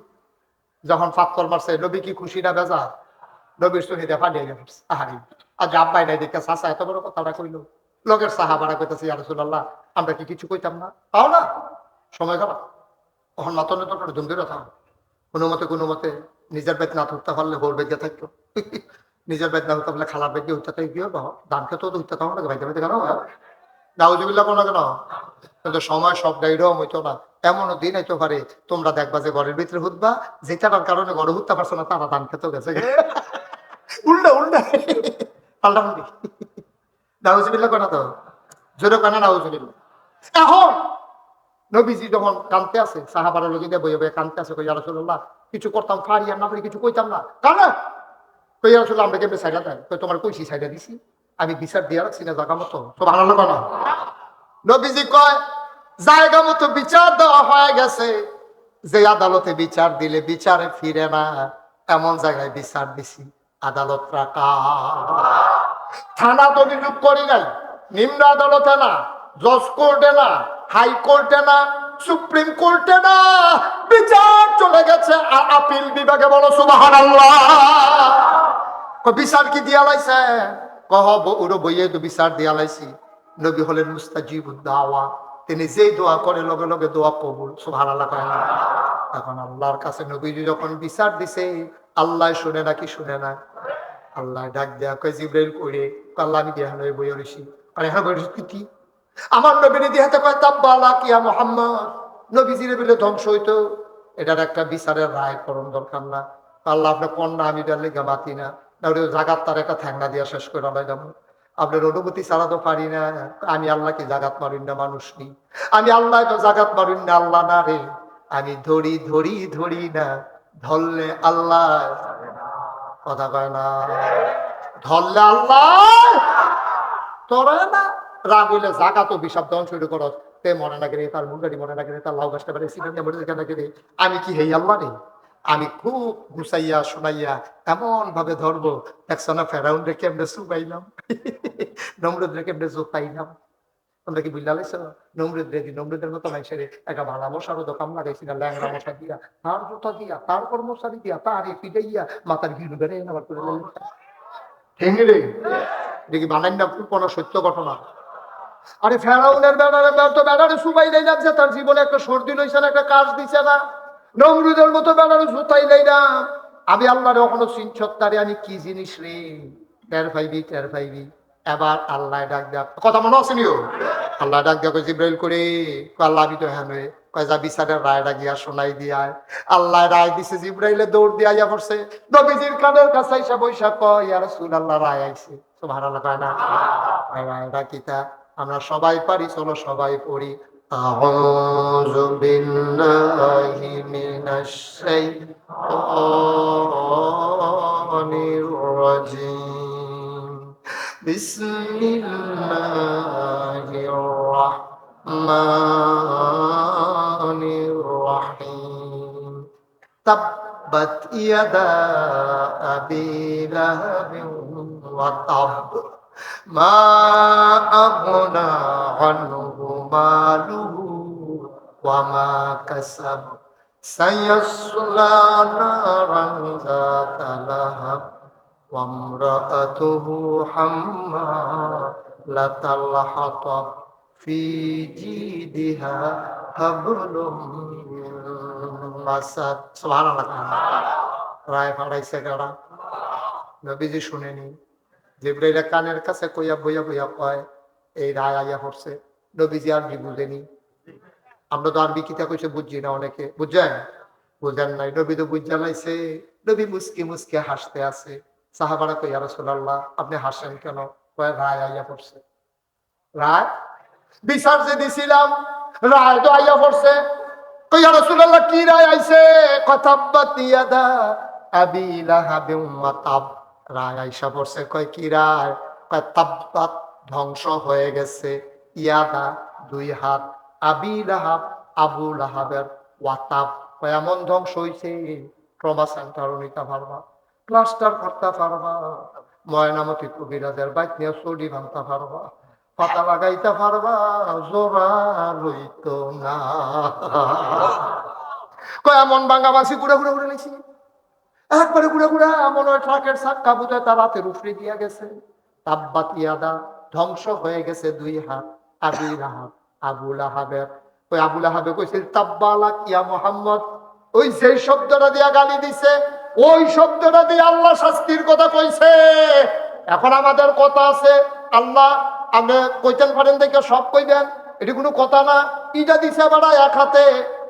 যখন পাথর মারছে, নবী কি খুশি না বেজা? নবীর শহীদে পালিয়ে গেছে, আহারি আর আব্বাই নাই দেখে চাচা এত বড় কথাটা কইলো, লগের সাহাবারা কইতেছে ইয়া রাসূলুল্লাহ আমরা কি কিছু কইতাম না? তাও না সময় খারাপ, তখন মাতন তো করে জমদের থাম, কোনো মতে নিজের বেদ না ধরতে পারলে হোর বেগে থাকতো, নিজের বেদ না ধরতে পারলে খালার বেগে হইতে থাকি গিয়ে দান খেতেও তো হইতে থাকো না ভাইতে ভাইতে কেন নাউজুবিল্লাহ কোনো কেন। কিন্তু সময় সব গাইডও হইতো না, এমনও দিন হইতে পারে তোমরা দেখবা যে ঘরের ভিতরে হুদবা, যেটার কারণে ঘরে হুদতে পারছো না তারা দান খেতেও গেছে, উল্টা উল্টা পাল্টাপাল্টি। নাউজুবিল্লাহ কোনা তো জোরে কানা নাউজুবিল্লাহ। এখন নবীজি যখন কানতে আছে সাহাবার লোক বইয়ে বইয়ে কানতে আছে, কই ইয়া রাসূলুল্লাহ কিছু করতাম পারি আর না পারি কিছু কইতাম না কারণ কই ইয়া রাসূলুল্লাহ আমরা কেমনে সাইডা দেন, কই তোমার কইছি সাইডা দিছি, আমি বিচার দিয়া রাখছি না জায়গা মতো। সুবহানাল্লাহ কোনা। নবীজি কয় জায়গা মতো বিচার দেওয়া হয়ে গেছে, যে আদালতে বিচার দিলে বিচারে ফিরে না এমন জায়গায় বিচার দিছি, আদালত রাখা থানা তো নিয়োগ করি নাই, নিম্ন আদালতে না, জজ কোর্টে না, হাইকোর্টে না, সুপ্রিম কোর্টে না, বিচার চলে গেছে আপিল বিভাগে। বলো সুবহানাল্লাহ। বিচার কি দিয়া লাইছে? কহ ওর বইয়ে তো বিচার দিয়া লাইছি। নবী হলেন মুস্তাজিবুদ দাওয়া, তিনি যেই দোয়া করে লগে লগে দোয়া কবুল। সুবহানাল্লাহ। এখন আল্লাহর কাছে নবীজি যখন বিচার দিছে, আল্লাহ শুনে নাকি শুনে না? আল্লাহ ডাক দেয়া কয় জিব্রাইল কইরে, আল্লাহ আমি দেয়া হলো বই রইছি, আর এখন বই রইছি কি আমার নবীর দিহাতে কয় তাব্বালা কিয়া মুহাম্মদ, নবীজিরে বলে ধ্বংস হইতো, এটার একটা বিচারের রায় করণ দরকার না? আল্লাহ আপনার কন্যা আমি তার লেগে বাতি না, জাগাত তার একটা ঠ্যাংনা দিয়া শেষ করে আলাই যাবো, আপনার অনুভূতি ছাড়া তো পারি না। আমি আল্লাহ কি জাগাত মারুন না মানুষ নি, আমি আল্লাহ তো জাগাত মারুন না আল্লাহ না রে, আমি ধরি ধরি ধরি না, ধরলে আল্লাহ কথা কয় না, ধরলে আল্লাহ তোরে না। রাগ হইলে জাগা তো বিষাব দন শুরু করো, তে মনে না গেলে তার মুরগাড়ি মনে না গেলে তার লাউ গাছটা বেড়ে সিগারে মরে না গেলে আমি কি হেই আল্লাহ রে? আমি খুব গুছাইয়া শোনাইয়া এমন ভাবে ধরবো, দেখছো না ফেরাউন রে কেমনে চুবাইলাম, নমরুদ রে কেমনে জোতাইলাম। তোমরা কি বুঝলা লাইছো? নমরুদ রে নমরুদের মতো মানুষের একটা ভালা মশারও দোকান লাগাইছি না, ল্যাংরা মশা দিয়া, তার জোতা দিয়া, তার কর্মচারী দিয়া, তার পিটাইয়া মাথার ঘিরু বেড়ে আবার করে ভেঙে রে। দেখি বানাই না কোনো সত্য ঘটনা। আরে ফেরাউনের বেড়ারে সুবাই নাই না, যে তার জীবনে একটা সর্দি লইছে না, একটা কাজ দিছে না, নমরুদের মতো বেড়ারে সুতাই নাই না। আমি আল্লাহরে কখনো চিনছত্তারে আমি কি জিনিস রে, টের পাইবি। এবার আল্লাহ ডাক দেয়া কথা মনে আসেনিও, আল্লাহ ডাক দেয়া কই জিব্রাইল করে, আল্লাহ আমি তো হ্যাঁ কয় যা বিচারের রায়টা গিয়া শোনাই দিয়ায়। আল্লাহ রায় দিছে, জিব্রাইলে দৌড় দিয়া আইয়া পড়ছে নবীজির কানের কাছে আইসা বৈশা কয় ইয়া রাসূলুল্লাহ রায় আইছে। সুবহানাল্লাহ কয় না? রায়টা কিতা আমরা সবাই পারি, চলো সবাই পড়ি। আউযু বিল্লাহি মিনাশ শাইতানির রাজিম। বিসমিল্লাহির রাহমানির রাহিম। তাব্বাত ইয়াদা আবি লাহাবিন ওয়া তাব, মা আগনা আনহু মালুহু ওয়া মা কাসাব, সায়াসলা নারান যাতা লাহাব, ওয়া ইমরাআতুহু হাম্মালাতাল হাতাব, ফি জিদিহা হাবলুম মিন মাসাদ। সুবহানাল্লাহ। রায় ফাড়াইছে কারা? নবীজি শুনেনি। জিবরাইল কানের কাছে কইয়া বইয়া বইয়া কয় এই রায় আইয়া পড়ছে। নবীজি আরবি বুঝেনি। আমরা তো আরবি কিতা কইছে বুঝছি না, অনেকে বুঝেন বুঝেন নাই। নবী তো বুঝা লাইছে। নবী মুস্কি মুস্কি হাসতে আছে। সাহাবারা কই ইয়া রাসূলুল্লাহ আপনি হাসেন কেন? কয় রায় আইয়া পড়ছে। রায় বিচার যে দিছিলাম রায় তো আইয়া পড়ছে। কই ইয়া রাসূলুল্লাহ কি রায় আইছে? কাতাব্বাত ইয়াদা আবি লাহাবিন ওয়া তাব। রায় আইসা পড়ছে। কয় কি রায়? কয় তাব্বাত ধ্বংস হয়ে গেছে, ইয়াদা দুই হাত, আবি লাহাব আবু লাহাবের, ওয়া তাব কয় এমন ধ্বংস হইছে ট্রমা সেন্টারও নিতে পারবা, প্লাস্টার করতে পারবা, ময়নামতি কবিরাজের বাইক নিয়ে চড়ি ভাঙতে পারবা, পাতা লাগাইতে পারবা, জোড়া লইত না। কয় এমন বাঙ্গাবাসী ঘুরে ঘুরে ঘুরে নিছি, একবারে ঘুরে ঘুরে মনে হয় ট্রাকের চাক্কা বুঝে তার রাতের উফরে দিয়া গেছে। তাব্বাত ইয়াদা, ধ্বংস হয়ে গেছে দুই হাত আবি লাহাব, আবু লাহাবের। ওই আবু লাহাবে কইছিল তাব্বালা ইয়া মুহাম্মদ, ওই যে শব্দটা দিয়া গালি দিছে ওই শব্দটা দিয়ে আল্লাহ শাস্তির কথা কইছে। এখন আমাদের কথা আছে আল্লাহ আপনি কইতেন পারেন দেখে সব কইবেন, এটি কোনো কথা না। ইটা দিছে এবার এক হাতে,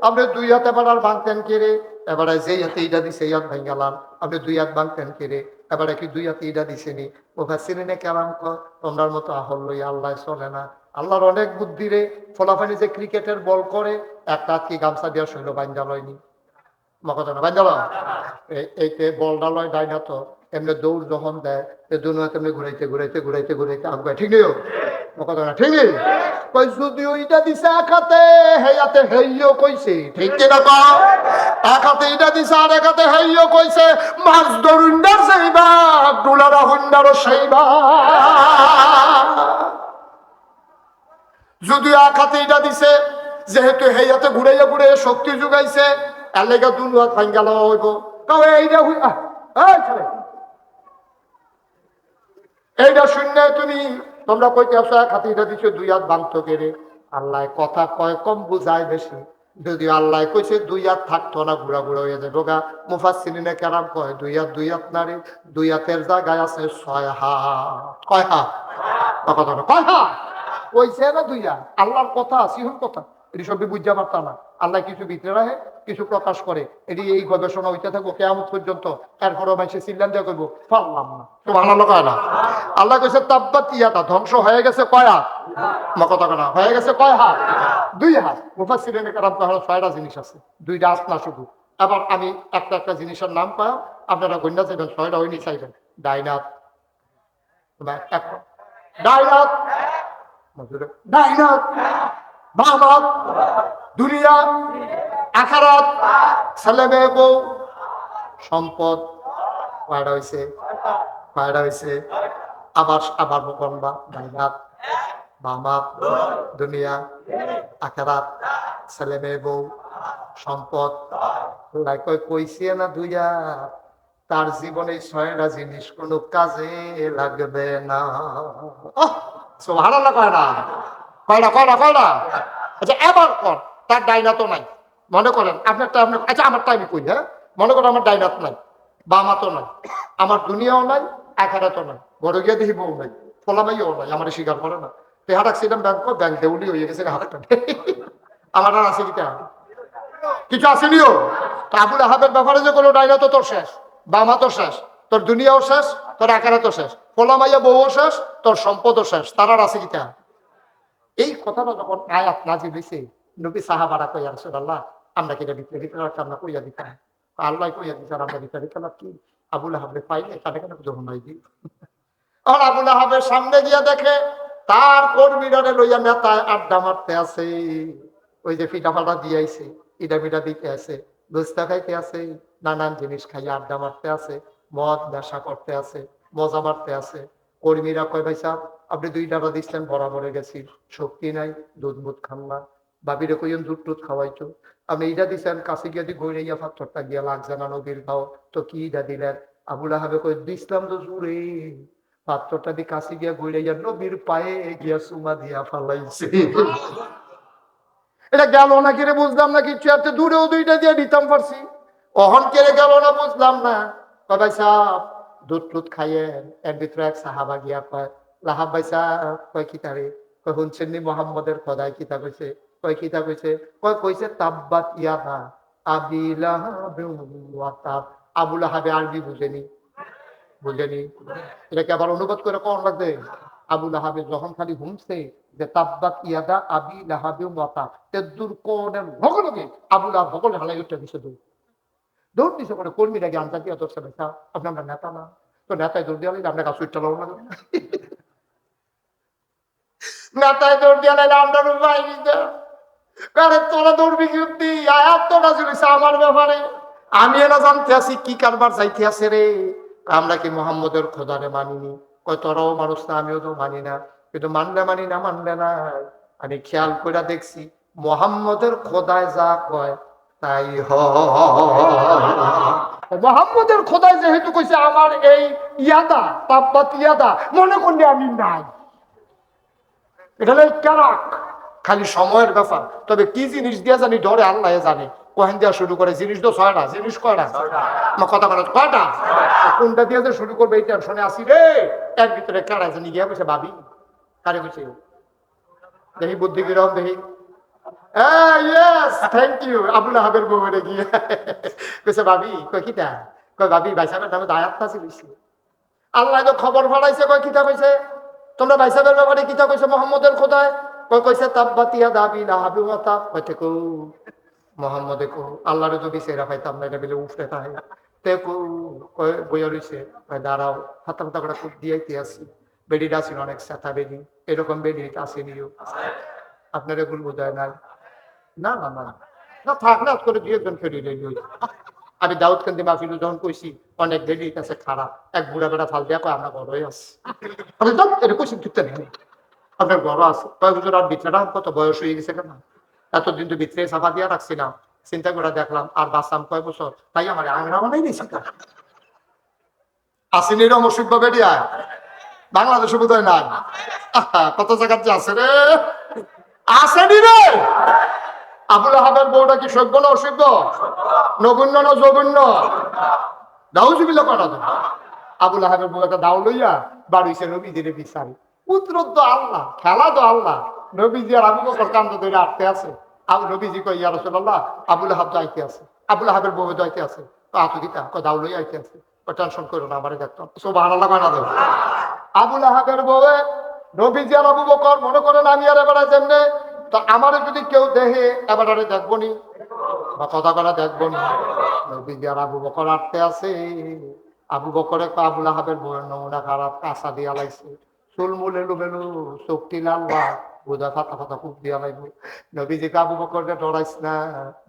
আপনি দুই হাতে এবার ভাঙতেন কেড়ে, এবারে যেই হাতে ইটা দিছে এই হাত ভাঙ গেলাম, আপনি দুই হাত ভাঙতেন কেড়ে, এবারে কি দুই হাতে ইটা দিছেনি। মুফাসসিরিনে কেরাম তোমরার মতো আহল লইয়া আল্লাহ চলে না। আল্লাহর অনেক বুদ্ধি রে। ফলাফানি যে ক্রিকেটের বল করে একটা হাত কি গামছা দিয়া শৈল বাইন্দা লয়নি, মকতা না বাইন্দা লয়, এইতে বলটা লয় ডাইনা তো এমনি দৌড় যখন দেয় দুনো হাতে এমনি ঘুরাইতে ঘুরাইতে ঘুরাইতে ঘুরাইতে আগুয়া, ঠিক নেই মকতা না, ঠিক নেই। কই যদি ওইটা দিছে এক হাতে হেই হাতে হেইও কইছে, ঠিক কিনা কও? এক হাতে ইটা দিছে আর এক হাতে হেইও কইছে, মাছ ধরুন্ডার সেইবা ডুলারা হুন্ডারও সেইবা। যদিও এক হাতে ইটা দিছে, যেহেতু হেই হাতে ঘুরাইয়া ঘুরাইয়া শক্তি যোগাইছে, এর লেগে দুনো হাত ভাঙ গেল হইব। কও এইটা এইটা শূন্য তুমি তোমরা কইতে আসো এক হাতে ইটা দিছো দুই হাত ভাঙতো কেড়ে। আল্লাহ কথা কয় কম বুঝায় বেশি। যদি আল্লাহ কইছে দুই হাত থাকতো না, ঘুরা ঘুরা হয়ে যাবে গা। মুফাসসিরিনে কেরাম কয় দুই হাত নারী, দুই হাতের জায়গায় আছে 6 হাত। কয় হাত? কথা না, কয় হাত কইছে না দুই হাত? আল্লাহর কথা সিহন কথা, এটি সবই বুঝতে পারতাম না। আল্লাহ কিছু ভিতরে রাখে, কিছু প্রকাশ করে। এটি এই গবেষণা হইতে থাকবো কিয়ামত পর্যন্ত। এরপরও মানুষে চিল্লান দিয়ে করবো পারলাম না, সুবহানাল্লাহ কয় না। আল্লাহ কইছে তাব্বাত ইয়াদা, ধ্বংস হয়ে গেছে কয় হাত? কথা না, হয়ে গেছে কয় হাত? দুই হাত। মুফাসসিরিনে কেরাম কয় 6টা জিনিস আছে, দুইটা হাত না শুধু। আবার আমি একটা একটা জিনিসের নাম পাই, আপনারা গণ্যা চাইবেন 6টা হইনি চাইবেন। ডাইনাত, ডাইনাত, ডাইনাত, বামাত, দুনিয়া, আখিরাত, ছেলে মেয়ে বউ, সম্পদ। কয়টা হইছে? কয়টা হইছে? আবার আবার বলবা ডাইনাত, বামাত, দুনিয়া, আখিরাত, ছেলে মেয়ে বউ, সম্পদ। কইছে না দুইয়া, তার জীবনে 6টা জিনিস কোনো কাজে লাগবে না। সুবহানাল্লাহ কয় না? কয়টা কয়টা কয়টা? আচ্ছা এবার কর, তার ডাইনাত নাই। মনে করেন আপনারটা আপনার, আচ্ছা আমারটা আমি কই, হ্যাঁ মনে করেন আমার ডাইনাত নাই, বামাতও নাই, আমার দুনিয়াও নাই, আখিরাতও নাই, বড় গিয়ে দেখি বউ নাই, ফলামাইও নাই, আমার স্বীকার করে না। তেহার রাখছিলাম ব্যাংক দেউলি হয়ে গেছে হাতটা। আমার আর আছে কিটা? কিছু আসেনিও। আবুল আহাবের ব্যাপারে যে কোনো ডাইনাতও তোর শেষ, বামাতও শেষ, তোর দুনিয়াও শেষ, তোর আখিরাতও শেষ, ফলামাইয়া বউও শেষ, তোর সম্পদও শেষ, তার আর আছে কিটা? এই কথাটা যখন আয়াত নাজিল হইছে, নবী সাহাবারা কই আর রাসূলুল্লাহ আমরা কি এটা ভিতরে ভিতরে আমরা কইয়া দিতাম। আল্লাহ কইয়া দিতাম আমরা ভিতরে ভিতরে কি আবুল আহাবে পাইলে তাদের কেন যখন নাই দি। আর আবুল আহাবের সামনে গিয়া দেখে তার কর্মীরা লইয়া নেতায় আড্ডা মারতে আছে, ওই যে ফিটা ফাটা দিয়েছে, ইটা ফিটা দিতে আছে, দোস্তা খাইতে আছে, নানান জিনিস খাইয়া আড্ডা মারতে আছে, মদ নেশা করতে আছে, মজা মারতে আছে। কর্মীরা কয় ভাই সাহেব আপনি 2 ডাটা দিচ্ছেন বরাবরে গেছি, শক্তি নাই, দুধ মুধ খান না, বাবিরে কইন দুধ টুধ খাওয়াইতো, আপনি ইটা দিচ্ছেন কাছে গিয়ে দি গইরাইয়া পাথরটা গিয়া লাগছে না নবীর গাও, তো কি ইটা দিলেন? আবুল আহাবে কই দিছিলাম তো জুড়ে, পাথরটা দিয়ে কাছে গিয়া গইরাইয়া নবীর পায়ে গিয়া চুমা দিয়া ফালাইছে। এটা গেল না কিরে বুঝলাম না, কিছু একটা দূরেও 2টা দিয়ে দিতাম পারছি, অহন কেড়ে গেল না বুঝলাম না। ভাই সাহেব দুধ টুধ খাইয়েন। এর ভিতরে এক সাহাবা গিয়া কয় লাহাব ভাই সাহেব, কয় কি তারে? কয় শুনছেন নি মোহাম্মদের খোদায় কিতা কইছে? কয় কিতা কইছে? কইছে তাব্বাত ইয়াদা আবি লাহাব ওয়া তাব। আবু লাহাবে আরবি বুঝেনি, বুঝেনি। এটাকে আবার অনুবাদ করে কোন লাগবে? আবু লাহাবে যখন খালি হুমছে যে তাব্বাত ইয়াদা আবি লাহাবে ওয়া তাব, তেদুর কোনের লগে লগে আবু লাহাব সকলে হালাই উঠে দিছে, দৌড় দিছে। করে কর্মীরা জ্ঞান জাতি অত নেতা, আপনি আমরা নেতা না, তো নেতায় দৌড় দিয়ে আপনার কাছে উঠতে লাগবে না, নেতায় দৌড় দিয়ে আমরা উপায় দিতে তোরা দৌড়বি কি? আয়াত তো নাজিল হইছে আমার ব্যাপারে, আমি এরা জানতে আছি কি কারবার যাইতে আছে রে। আমরা কি মোহাম্মদের খোদারে মানিনি? কয় তোরাও মানুষ না, আমিও তো মানি না, কিন্তু মানলে মানি না মানলে না। আমি খেয়াল করে দেখছি মোহাম্মদের খোদায় যা কয় তাই হয়। মোহাম্মদের খোদায় যেহেতু কইছে আমার এই ইয়াদা তাব্বাত ইয়াদা, মনে করলে আমি নাই। এটা হলো ক্যারাক, খালি সময়ের ব্যাপার। তবে কি জিনিস দিয়া জানি ডরে আল্লাহ জানে। কোহেন দিয়া শুরু করে জিনিস তো ছয়টা, জিনিস কয়টা? কথা বলা কয়টা? কোনটা দিয়ে যে শুরু করবে এই টেনশনে আসি রে। এর ভিতরে কারা জানি গিয়া বসে ভাবি কারে বসে দেখি বুদ্ধি কিরম দেখি। Thank you. আবুল আহাবের বউরে গিয়ে কইছে ভাবি, কই কিটা? কই ভাবি ভাইসাবের নামে দায়াত নাসি কইছে। আল্লাহ তো খবর ফাড়াইছে, কয় কিতা কইছে? তোমরা ভাইসাবের ব্যাপারে কিতা কইছে মোহাম্মদের খোদায়? কই কইছে তাব্বাতিয়া দাবি লাহাবি ওয়া তাব। কইতে কো মোহাম্মদে কো আল্লাহরে যদি সেরা পাইতাম না, এটা বলে উফরে তাই তে কো। কই বইয়া রইছে, কই দাঁড়াও, হাতা হাতা করে খুব দিয়াইতে আসি। বেডিটা ছিল অনেক সাথা বেডি, এরকম বেডি আসেনিও। আপনার এগুলো বোঝায় নাই? না না না না, থাক না করে দুই একজন ফেরি রইল। আমি দাউদ কান্দি মাহফিল যখন কইছি অনেক বেডির কাছে খারাপ, এক বুড়া বেড়া ফাল দিয়া কয় আমরা বড়ই আছি। আমি তো এটা কইছি ঢুকতে নেই, আপনার বড় আছে কয়েক বছর। আর বিছনাটা কত বয়স হয়ে গেছে কেন, এতদিন তো ভিতরে সাফা দিয়া রাখছিলাম। চিন্তা করে দেখলাম আর বাঁচলাম কয় বছর, তাই আমার আংরা বানাই দিয়েছি। আসেনি এরকম অসুখ বেডিয়া বাংলাদেশে বোধ হয় নাই, কত জায়গার যে আছে রে, আসেনি রে। আবুল আহাবের বউটা কি সভ্য না অসভ্য? নগণ্য না জঘন্য? দাউজুবিল্লাহ করা তো। আবুল আহাবের বউ একটা দাও লইয়া বাড়িছে নবীজির বিচারি। পুত্র তো আল্লাহ, খেলা তো আল্লাহ। নবীজি আর আবু বকর কান্দ ধরে আটতে আছে। নবীজি কই ইয়া রাসূলুল্লাহ, আবুল আহাব যাইতে আছে, আবুল আহাবের বউ যাইতে আছে। আতো দিতা কয় দাও লইয়া আইতে আছে। টেনশন করো না, আমারে দেখতো সুবহানাল্লাহ কয় না তো। আবুল আহাবের বউয়ে নবীজি আর আবু বকর মনে করেন আমি আর এবারে যেমনে, তো আমারে যদি কেউ দেখে এবারে দেখবো নি বা কথা করা দেখবো নি। নবীজি আর আবু বকর আটতে আছে। আবু বকরে আবুল আহাবের বউয়ের নমুনা খারাপ, কাঁচা দিয়া লাইছে, চুলমুল এলু বেলু, চোখটি লাল লাল, বোঝা ফাতা ফাতা খুব দিয়া লাগবে। নবীজিকে আবু বকরকে ডরাইস না,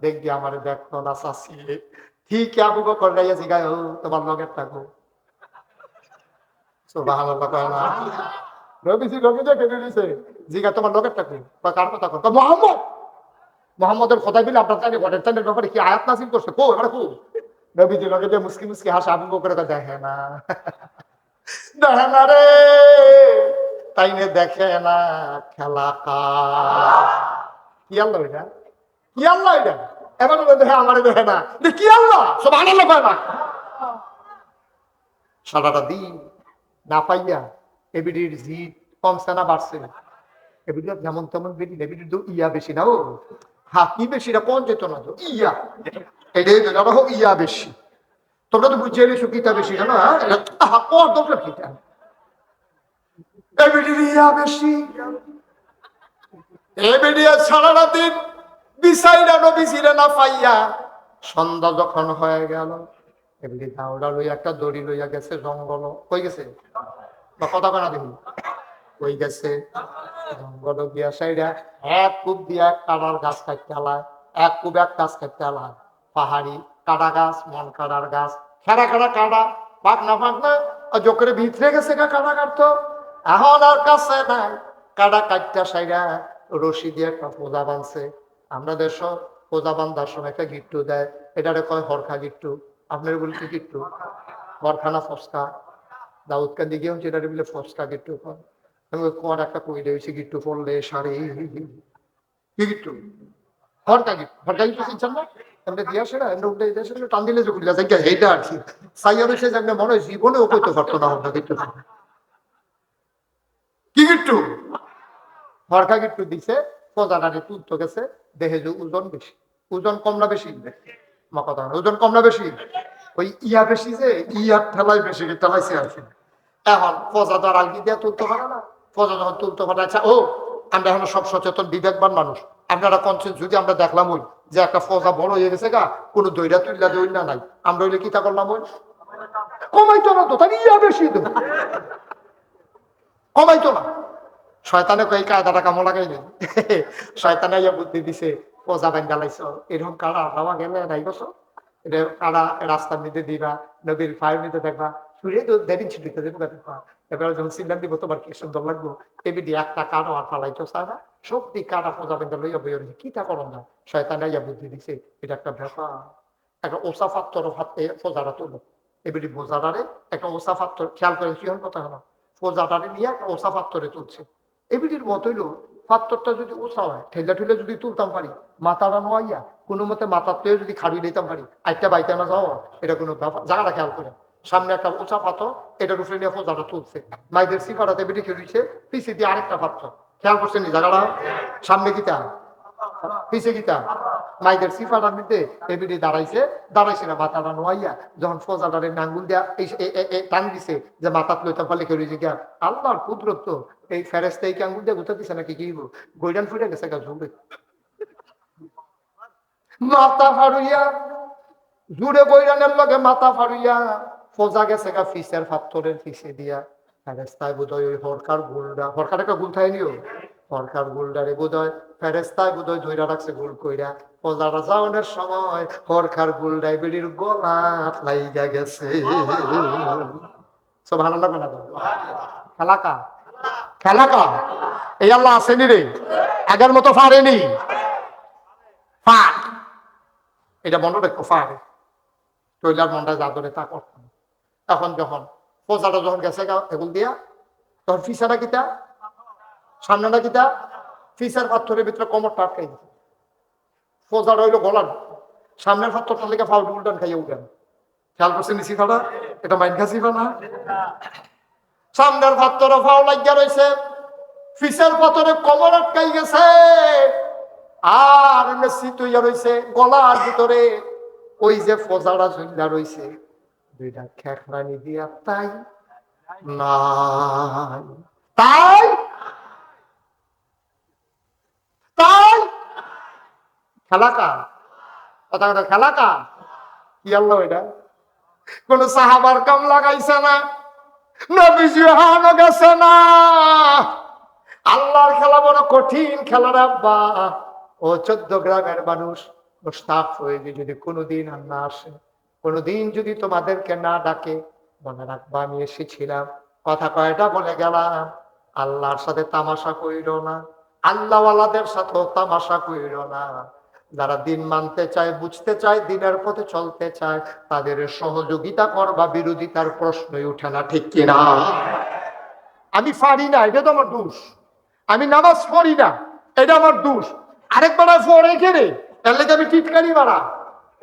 দেখবি আমারে দেখতো না চাষি। ঠিক আবু বকর গাইয়া জিগায়, ও তোমার লগের থাকো। সুবহানাল্লাহ কয় না। নবীজি নবীজি কেটে দিছে, জিগা তোমার লগের থাকো। কার কথা কর? মোহাম্মদ। মোহাম্মদের কথা বলে আপনার চাইলে ঘটের চাইলের ব্যাপারে কি আয়াত নাযিল করছে? কো এবারে কো। নবীজি লগে যে মুসকি মুসকি হাসে, আবু বকরের কথা দেখে না, দেখে না রে, তাই নে দেখে না খেলা কার। কি আল্লাহ এটা? কি আল্লাহ এটা? এবার দেখে আমারে দেখে না, কি আল্লাহ? সুবহানাল্লাহ কয় না। সারাটা দিন না পাইয়া এবিডির জিদ কমছে না বাড়ছে? এবিডির যেমন তেমন বেডি, এবিডির তো ইয়া বেশি না। ও হ্যাঁ, কি বেশি না কোন যেত না তো ইয়া, এটাই হোক ইয়া বেশি। তোমরা তো বুঝে এলেছো কিতা বেশি না, কোন তোমরা কিতা এবিডির ইয়া বেশি। এবিডিয়া সারাটা দিন বিছাইরা নবীজিরে না পাইয়া সন্ধ্যা যখন হয়ে গেল, এমনি দাওড়া লইয়া একটা দড়ি লইয়া গেছে জঙ্গল। কই গেছে? বা কথা কনা দেখুন, কই গেছে? জঙ্গল গিয়া সাইডা এক কূপ দিয়া কাটার গাছ কাটতে আলায়, এক কূপ এক গাছ কাটতে আলায়। পাহাড়ি কাটা গাছ, মন কাটার গাছ, খেড়া খেড়া কাটা, পাকনা পাকনা জোকরে ভিতরে গেছে গা কাটা কাটতো। এখন আর কাছে নাই, কাটা কাটটা সাইডা রশি দিয়ে একটা পোজা বাঁধছে। আমরা দেশ পোজা বান্ধার সময় একটা গিট্টু দেয়, এটারে কয় হরখা গিট্টু। আপনার বলি কি গিট্টু? হরখানা ফসকা। দাউদ কান্দি গিয়ে এটারে বলে ফসকা গিট্টু কয়। কর একটা কইলে হয়েছে গিট্টু পড়লে সারে কি গিট্টু? হরকা গিট্টু। হরকা গিট্টু চিনছেন না? এমনি দিয়ে আসে না, এমনি উঠে দিয়ে আসে, টান দিলে যে খুলে যায় এইটা আর কি। সাইয়ারে সে যেমন মনে হয় জীবনেও কইতে পারতো না হরকা গিট্টু। কি গিট্টু? হরকা গিট্টু দিছে, পজাটারে তুলতে গেছে, দেহে যে ওজন বেশি। ওজন কম না বেশি? মা কথা ওজন কম না বেশি? ওই ইয়া বেশি, যে ইয়ার ঠেলায় বেশি ঠেলাইছে আর কি। এখন পজা তো আর আলগি দিয়ে তুলতে পারে না, পজা যখন তুলতে পারে। আচ্ছা ও, আমরা এখন সব সচেতন বিবেকবান মানুষ, আপনারা কনসেন্স যদি আমরা দেখলাম ওই যে একটা ফজা বড় হয়ে গেছে গা, কোনো দইরা তুইলা দই না নাই, আমরা হইলে কি তা করলাম? ওই কমাইতো না তো, তাহলে ইয়া বেশি তো কমাইতো না। শয়তানে কই কায়দাটা কামো লাগাই নেই, শয়তানে ইয়া বুদ্ধি দিছে, পজা বান্ধা লাইছো এরকম কাড়া হাওয়া গেলে নাই বছর এটা কাড়া রাস্তার মধ্যে দিবা, নদীর ফায়ের মধ্যে দেখবা, শুয়ে তো দেরিন ছিটিতে দেবো দেখবা। এবার যখন সিলাম দিব তোমার কি সুন্দর লাগবো, এমনি একটা কাড়ো আর পালাইতো সারা সত্যি কাড়া পজা বান্ধা লইয়া বই কি তা করো না। শয়তানে ইয়া বুদ্ধি দিছে, এটা একটা ব্যাপার। একটা ওসা পাত্তর হাতে ফোজাটা তুলো, এবারে বোঝাটারে একটা ওসা পাত্তর, খেয়াল করে কি কথা হলো, ফোজাটারে নিয়ে একটা ওসা পাত্তরে তুলছে। এবিটির মত হইলো পাত্তরটা যদি ওসা হয়, ঠেলা ঠেলে যদি তুলতাম পারি, মাথাটা নোয়াইয়া কোনো মতে মাথার থেকে যদি খাড়িয়ে দিতাম পারি, আইটা বাইতে না যাওয়া, এটা কোনো ব্যাপার। জায়গাটা খেয়াল করে, সামনে একটা উঁচা পাথর, এটার উপরে নিয়ে ফোজাটা তুলছে, মাইদের সিফাটাতে বেটে খেলছে, পিছিয়ে দিয়ে আরেকটা পাত্র, খেয়াল করছেন নি জায়গাটা? সামনে গীতা, পিছে গীতা, মাইদের সিফাটার মধ্যে এবিডি দাঁড়াইছে না, মাথাটা নোয়াইয়া যখন ফোজাটারে আঙ্গুল দিয়া টান দিছে যে মাথা লইতাম পারলে কেউ গিয়া, আল্লাহর কুদরত তো, এই ফেরেস্তা এই আঙ্গুল দিয়ে গুতা দিছে নাকি কি গৈডান ফুটে গেছে গা ঝুলে, মাথা ফাড়ুইয়া জুড়ে গৈরানের লগে মাথা ফাড়ুইয়া ফোজা গেছে গা ফিসের পাথরের ফিসে দিয়া। ফেরেস্তায় বোধহয় ওই হরকার গুলডা, হরকার একটা গুল থাইনিও, হরকার গুলডারে বোধহয় ফেরেস্তায় বোধহয় ধইরা রাখছে গুল কইরা, ফোজাটা যাওয়ানোর সময় হরকার গুলডাই বেড়ির গলাত লাইগা গেছে। সুবহানাল্লাহ বলা যায়। খেলাকা খেলাকা এই আল্লাহ আসেনি রে, আগের মতো পারেনি, ফার এটা মনে রাখো, ফার টয়লার মনটা যা ধরে তা করতাম। এখন যখন ফোজাটা যখন গেছে এগুল দিয়া, তখন ফিসাটা কিতা, সামনেটা কিতা, ফিসার পাথরের ভিতরে কোমরটা আটকাই দিচ্ছে, ফোজাটা হইলো গলার, সামনের পাথরটা লেগে ফাউল উল্টান খাইয়ে উঠেন। খেয়াল করছেন সিফাটা, এটা মাইন খা সিফা না? সামনের পাথরে ফাউ লাগিয়া রয়েছে, ফিসের পাথরে কোমর আটকাই গেছে, আর এমনি শীত হইয়া রয়েছে গলার ভিতরে। ওই যে ফোজাটা ঝুললা রয়েছে, দুইটা খেখরানি দিয়া তাই নাই, তাই তাই খেলাকা, কথা কথা খেলাকা কি আল্লাহ, এটা কোন সাহাবার কাম লাগাইছে না, নবীজি হানো গেছে না। আল্লাহর খেলা বড় কঠিন খেলা রে আব্বা। ও 14 গ্রামের মানুষ মুস্তাক হয়ে যদি কোনোদিন আর না আসে, কোনোদিন যদি তোমাদেরকে না ডাকে, মনে রাখবা আমি এসেছিলাম। কথা কয়টা বলে গেলাম, আল্লাহর সাথে তামাশা কইর না, আল্লাহওয়ালাদের সাথেও তামাশা কইর না। যারা দিন মানতে চায়, বুঝতে চায়, দিনের পথে চলতে চায়, তাদের সহযোগিতা করবা, বিরোধিতার প্রশ্নই উঠে না, ঠিক কিনা? আমি পারি না, এটা তো আমার দোষ। আমি নামাজ পড়ি না, এটা আমার দোষ। আরেকবার পড়ে কেড়ে এর লেগে আমি টিটকারি মারা,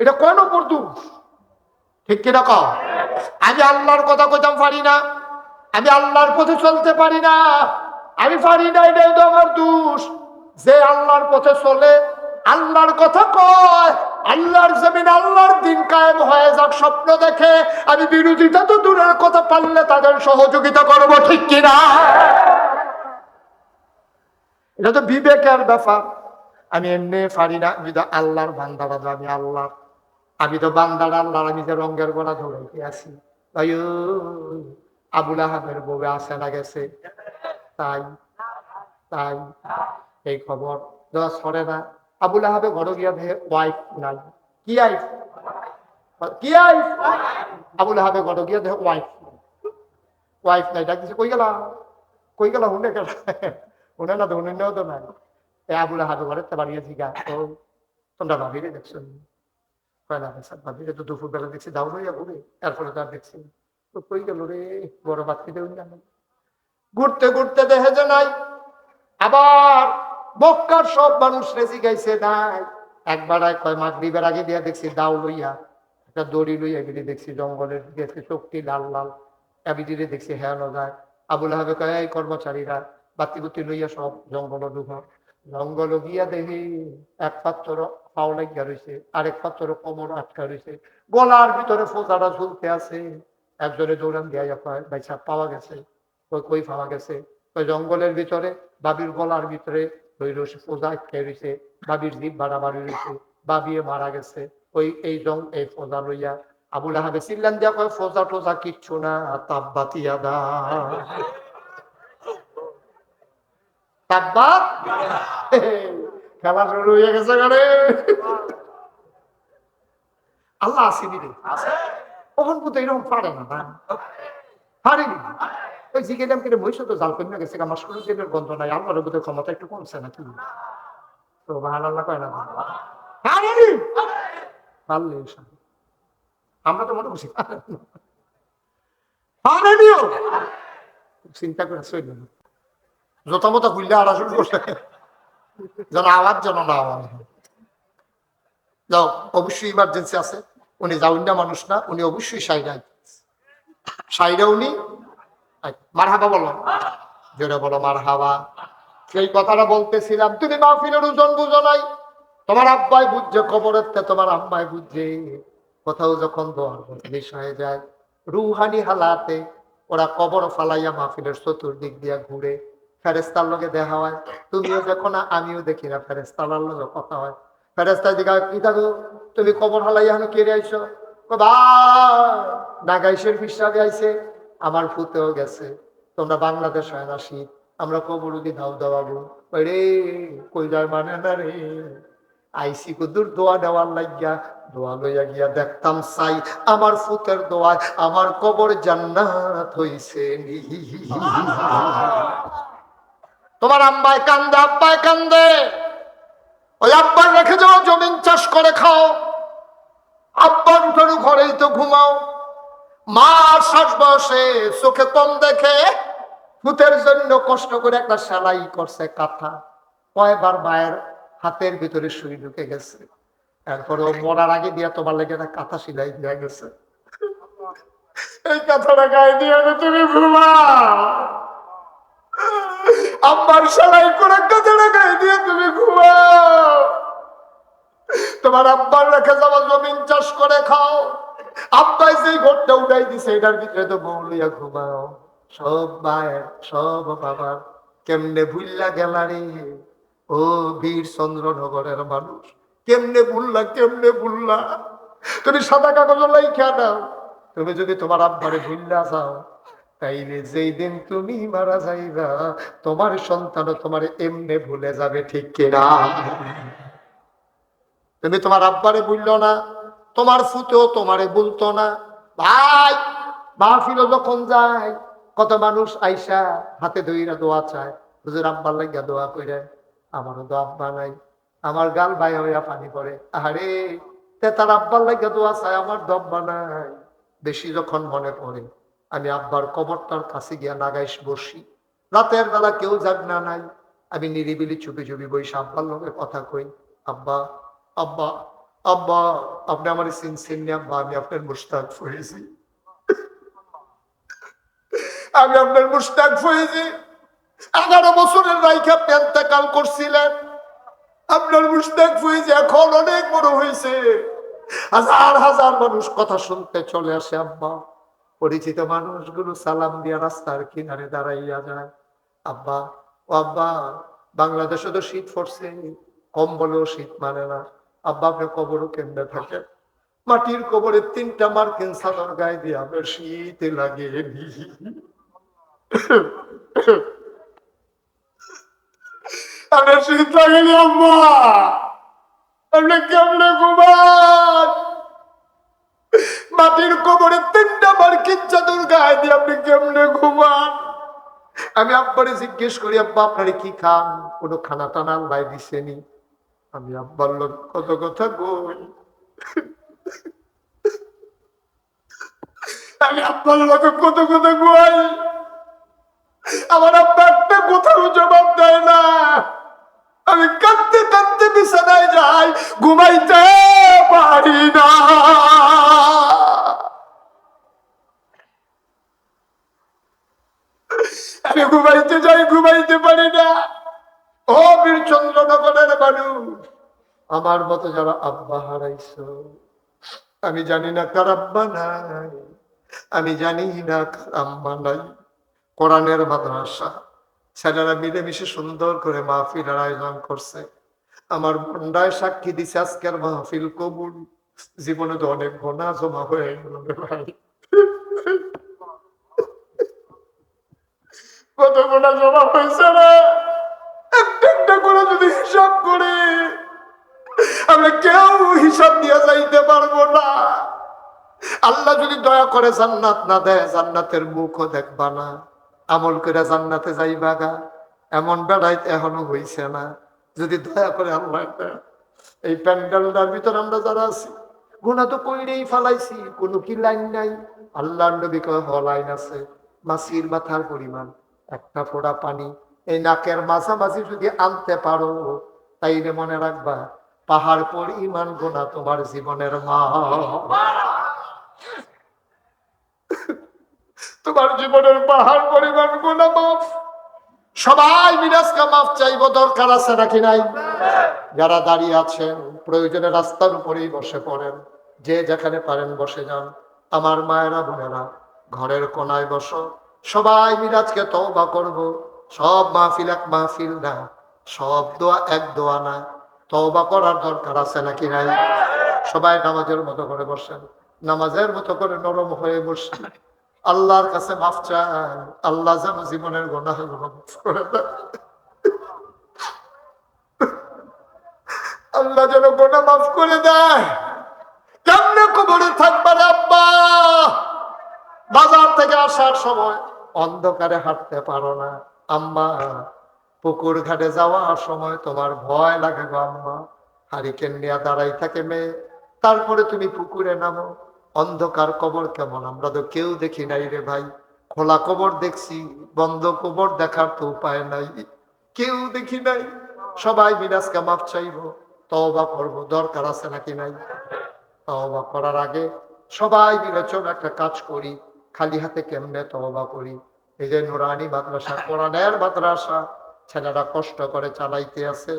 এটা কোন ওপর দোষ, ঠিক কিনা কও? আমি আল্লাহর কথা কইতাম পারি না, আমি আল্লাহর পথে চলতে পারি না, আমি পারি না, এটাই তো আমার দোষ। যে আল্লাহর পথে চলে, আল্লাহর কথা কয়, আল্লাহর জমিন আল্লাহর দিন কায়েম হয়ে যাক স্বপ্ন দেখে, আমি বিরোধিতা তো দূরের কথা, পারলে তাদের সহযোগিতা করবো, ঠিক কিনা? এটা তো বিবেকের ব্যাপার। আমি এমনি পারি না, আমি তো আল্লাহর বান্দারা, আমি আল্লাহর, আমি তো বান্দার আল্লাহর, আমি যে রঙের গোড়া ধরে আছি। তাই আবুল আহাবের বউ আসে না গেছে, তাই তাই এই খবর দেওয়া সরে না। আবুল আহাবে ঘরে গিয়া দেখে ওয়াইফ নাই, কি আইফ, কি আইফ, আবুল আহাবে ঘরে গিয়া দেখে ওয়াইফ, ওয়াইফ নাই। ডাক দিছে, কই গেলা, কই গেলা, হুনে গেল, হুনে না তো, হুনেও তো নাই। আবুল আহাবে ঘরে বাড়িয়ে জিগা, তো তোমরা ভাবিরে দেখছো? ভাবিরে তো দুপুর বেলা দেখছি দাও লইয়া ঘুরে, এরপরে তার দেখছি তো কই গেল রে, বড় বাচ্চি দেউন না, ঘুরতে ঘুরতে দেখে যে নাই। আবার মক্কার সব মানুষ রেজি গাইছে নাই। একবার কয় মাগরিবের আগে দিয়া দেখছি দাও লইয়া, একটা দড়ি লইয়া গেলে দেখছি জঙ্গলের দিকে চোখটি লাল লাল, এবিটিরে দেখছি হেয়ানো যায়। আবুল আহাবে কয়, এই কর্মচারীরা বাতি বুতি লইয়া সব জঙ্গল ঢুকা। জঙ্গল গিয়া দেখি এক পাত্র পাও লাগিয়া রয়েছে, আরেক পাত্র কোমর আটকা রয়েছে, গলার ভিতরে ফোজাটা ঝুলতে আছে। একজনে দৌড়ান দিয়া কয়, ভাই সাহেব পাওয়া গেছে। কই পাওয়া গেছে? ওই জঙ্গলের ভিতরে বাবির গলার ভিতরে ওই রশি ফোজা আটকে রয়েছে, বাবির জিভ বাড়াবাড়ি রয়েছে, বাবিয়ে মারা গেছে। ওই এই ফোজা লইয়া আবুল আহাবে চিল্লান দিয়া কয়, ফোজা টোজা কিচ্ছু না, তাব্বাতিয়া দা, তাব্বাত। খেলা শুরু হয়ে গেছে গাড়ে। আল্লাহ আসেনি রে, কখন কিন্তু এরকম পারে না, পারেনি। ওই জিজ্ঞেলাম কিনে মহিষ তো জাল কমে গেছে, আমার শরীর দিনের গন্ধ নাই, আল্লাহর বোধহয় ক্ষমতা একটু কমছে নাকি, তো ভালো আল্লাহ কয় না পারেনি, পারলে আমরা তো মনে করছি পারেনিও, চিন্তা করে চলল না, জোতা মোতা খুললে আর শুরু করছে, যেন আওয়াজ যেন না আওয়াজ যাও। অবশ্যই ইমার্জেন্সি আছে, উনি যাউন্ডা মানুষ না, উনি অবশ্যই সাইরা উনি মারহাবা বলো, জোরে বলো মারহাবা। সেই কথাটা বলতেছিলাম, তুমি মাহফিলের ওজন বুঝো নাই, তোমার আব্বাই বুঝছে কবরের তে, তোমার আম্মাই বুঝছে। কোথাও যখন দোয়ার জিনিস হয়ে যায়, রুহানি হালাতে ওরা কবর ফালাইয়া মাহফিলের চতুর্দিক দিয়া ঘুরে, ফেরেস্তার লগে দেখা হয়, তুমিও দেখো না আমিও দেখি না, ফেরেস্তার লগে কথা হয়। ফেরেস্তার দিকে কি থাকো, তুমি কবর হালাইয়া হলো কেড়ে আইসো, নাগাইশের হিসাবে আইছে, আমার ফুতেও গেছে, তোমরা বাংলাদেশ হয় না শীত, আমরা কবর দি ধাও দাওয়াবো রে, কই যায় মানে না রে। আইসি কুদুর দোয়া দেওয়ার লাগিয়া, দোয়া লইয়া গিয়া দেখতাম চাই আমার ফুতের দোয়ায় আমার কবর জান্নাত হইছে। তোমার আম্মায় কান্দে, আব্বায় কান্দে, ওই আব্বার রেখে যাও, জমিন চাষ করে খাও, আব্বার উঠানো ঘরেই তো ঘুমাও। মা 60 বয়সে চোখে কম দেখে, ফুতের জন্য কষ্ট করে একটা সেলাই করছে কাঁথা, কয়বার মায়ের হাতের ভিতরে সুই ঢুকে গেছে, এরপরে মরার আগে দিয়া তোমার লেগে একটা কাঁথা সিলাই দিয়া গেছে, এই কাঁথাটা গায়ে দিয়ে তুমি ঘুমাও, আব্বার সেলাই করে কাঁথাটা গায়ে দিয়ে তুমি ঘুমাও। তোমার আব্বার রেখে যাওয়া জমিন চাষ করে খাও, আব্বাই যেই ঘরটা উঠাই দিছে এটার ভিতরে তো বউ লইয়া ঘুমাও। সব মায়ের সব বাবার কেমনে ভুল্লা গেলা রে, ও বীর চন্দ্রনগরের মানুষ, কেমনে ভুললা, কেমনে ভুললা। তুমি সাদা কাগজ লাইখা দাও, তুমি যদি তোমার আব্বারে ভুল্লা যাও, তাইলে যেই দিন তুমি মারা যাইবা, তোমার সন্তানও তোমার এমনে ভুলে যাবে, ঠিক কিনা? তুমি তোমার আব্বারে বললো না, তোমার ফুতেও তোমারে বলতো না। ভাই মাহফিল যখন যায়, কত মানুষ আইসা হাতে ধইরা দোয়া চায়, হুজুর আব্বার লাগিয়া দোয়া করে, আমারও তো আব্বা নাই, আমার গাল ভাই হইয়া পানি পড়ে, আরে তে তার আব্বার লাগিয়া দোয়া চায়, আমার তো আব্বা নাই। বেশি যখন মনে পড়ে, আমি আব্বার কবরটার কাছে গিয়া নাগাইশ বসি, রাতের বেলা কেউ জাগনা নাই, আমি নিরিবিলি চুপি চুপি বসে আব্বার লগে কথা কই, আব্বা আব্বা আব্বা, আপনি আমার চিনছেন না আব্বা, আমি আপনার মুশতাক হয়েছি, আমি আপনার মুশতাক হয়েছি। 11 বছরের রাইখা আপনি ইন্তেকাল করছিলেন, আপনার মুশতাক হয়েছে, এখন অনেক বড় হয়েছে, হাজার হাজার মানুষ কথা শুনতে চলে আসে আব্বা, পরিচিত মানুষগুলো সালাম দিয়া রাস্তার কিনারে দাঁড়াইয়া যায়, আব্বা ও আব্বা, বাংলাদেশে তো শীত পড়ছে, কম বলেও শীত মানে না, আব্বা আপনি কবরও কেন্দ্রে থাকেন, মাটির কবরে 3টা মার্কিন চাদর গায়ে দিয়ে আপনার শীতে লাগে, আপনার শীত লাগেনি আব্বা, আপনি কেমনে ঘুমান, মাটির কবরে 3টা মার্কিন চাদর গায়ে দিয়ে আপনি কেমনে ঘুমান। আমি আব্বারে জিজ্ঞেস করি, আব্বা আপনারে কি খান, কোনো খানা টানা লাই দিছেনি? আমি আব্বার লোক কত কথা কই, আমি আব্বার লোক কত কথা কই, আমার আব্বা একটা কোথাও জবাব দেয় না। আমি কাঁদতে কাঁদতে বিছানায় যাই, ঘুমাইতে পারি না। আমি ঘুমাইতে যাই, ঘুমাইতে পারি না। ও বীরচন্দ্রনগরের মানুষ, আমার মতো যারা আব্বা হারাইছো, আমি জানি না কার আব্বা নাই, আমি জানি না কার আম্মা নাই। কোরআনের মাদ্রাসা ছেলেরা মিলেমিশে সুন্দর করে মাহফিলের আয়োজন করছে, আমার বন্ডায় সাক্ষী দিছে আজকের মাহফিল কবুল। জীবনে তো অনেক গোনা জমা হয়ে গেল ভাই, কত গোনা জমা হয়েছে না, একটা একটা করে যদি হিসাব করে আমরা কেউ হিসাব দিয়ে যাইতে পারবো না। আল্লাহ যদি দয়া করে জান্নাত না দেয়, জান্নাতের মুখও দেখবা না, আমল করে জান্নাতে যাইবা গা, এমন বেড়াইতে এখনো হইছে না। যদি দয়া করে আল্লাহ দেয়, এই প্যান্ডেলটার ভিতর আমরা যারা আছি গুনাহ তো কইরেই ফালাইছি, কোনো কি লাইন নাই? আল্লাহর নবী কয় হ লাইন আছে। মাছির মাথার পরিমাণ একটা ফোঁটা পানি এই নাকের মাঝামাঝি যদি আনতে পারো, তাইলে মনে রাখবা পাহাড় পরিমাণ গুনাহ তোমার জীবনের মা, তোমার জীবনের পাহাড় পরিমাণ গুনাহ মাফ। সবাই মিরাজকে মাফ চাইবো, দরকার আছে নাকি নাই? যারা দাঁড়িয়ে আছেন প্রয়োজনে রাস্তার উপরেই বসে পড়েন, যে যেখানে পারেন বসে যান। আমার মায়েরা বোনেরা ঘরের কোনায় বসো, সবাই মিরাজকে তওবা করব। সব মাহফিল এক মাহফিল না, সব দোয়া এক দোয়া না, তওবা করার দরকার আছে নাকি নাই? সবাই নামাজের মতো করে বসেন, নামাজের মতো করে নরম হয়ে বসেন, আল্লাহর কাছে মাফ চান। আল্লাহ যেন জীবনের গুনাহগুলো মাফ করে দেন। আল্লাহ যেন গুনাহ মাফ করে দেয়। কেমনে কবরে থাকবা রে আব্বা? বাজার থেকে আসার সময় অন্ধকারে হাঁটতে পারো না আম্মা, পুকুর ঘাটে যাওয়ার সময় তোমার ভয় লাগে গো আম্মা, হারিকেন নিয়ে দাঁড়াই থাকে মেয়ে, তারপরে তুমি পুকুরে নামো। অন্ধকার কবর কেমন আমরা তো কেউ দেখি নাই রে ভাই। খোলা কবর দেখছি, বন্ধ কবর দেখার তো উপায় নাই, কেউ দেখি নাই। সবাই মিরাজকে মাফ চাইবো, তওবা করবো, দরকার আছে নাকি নাই? তওবা করার আগে সবাই মিলে চল একটা কাজ করি, খালি হাতে কেমনে তওবা করি। এই যে নুরানি মাদ্রাসা, কোরআনের মাদ্রাসা, ছেলেরা কষ্ট করে চালাইতে আছে,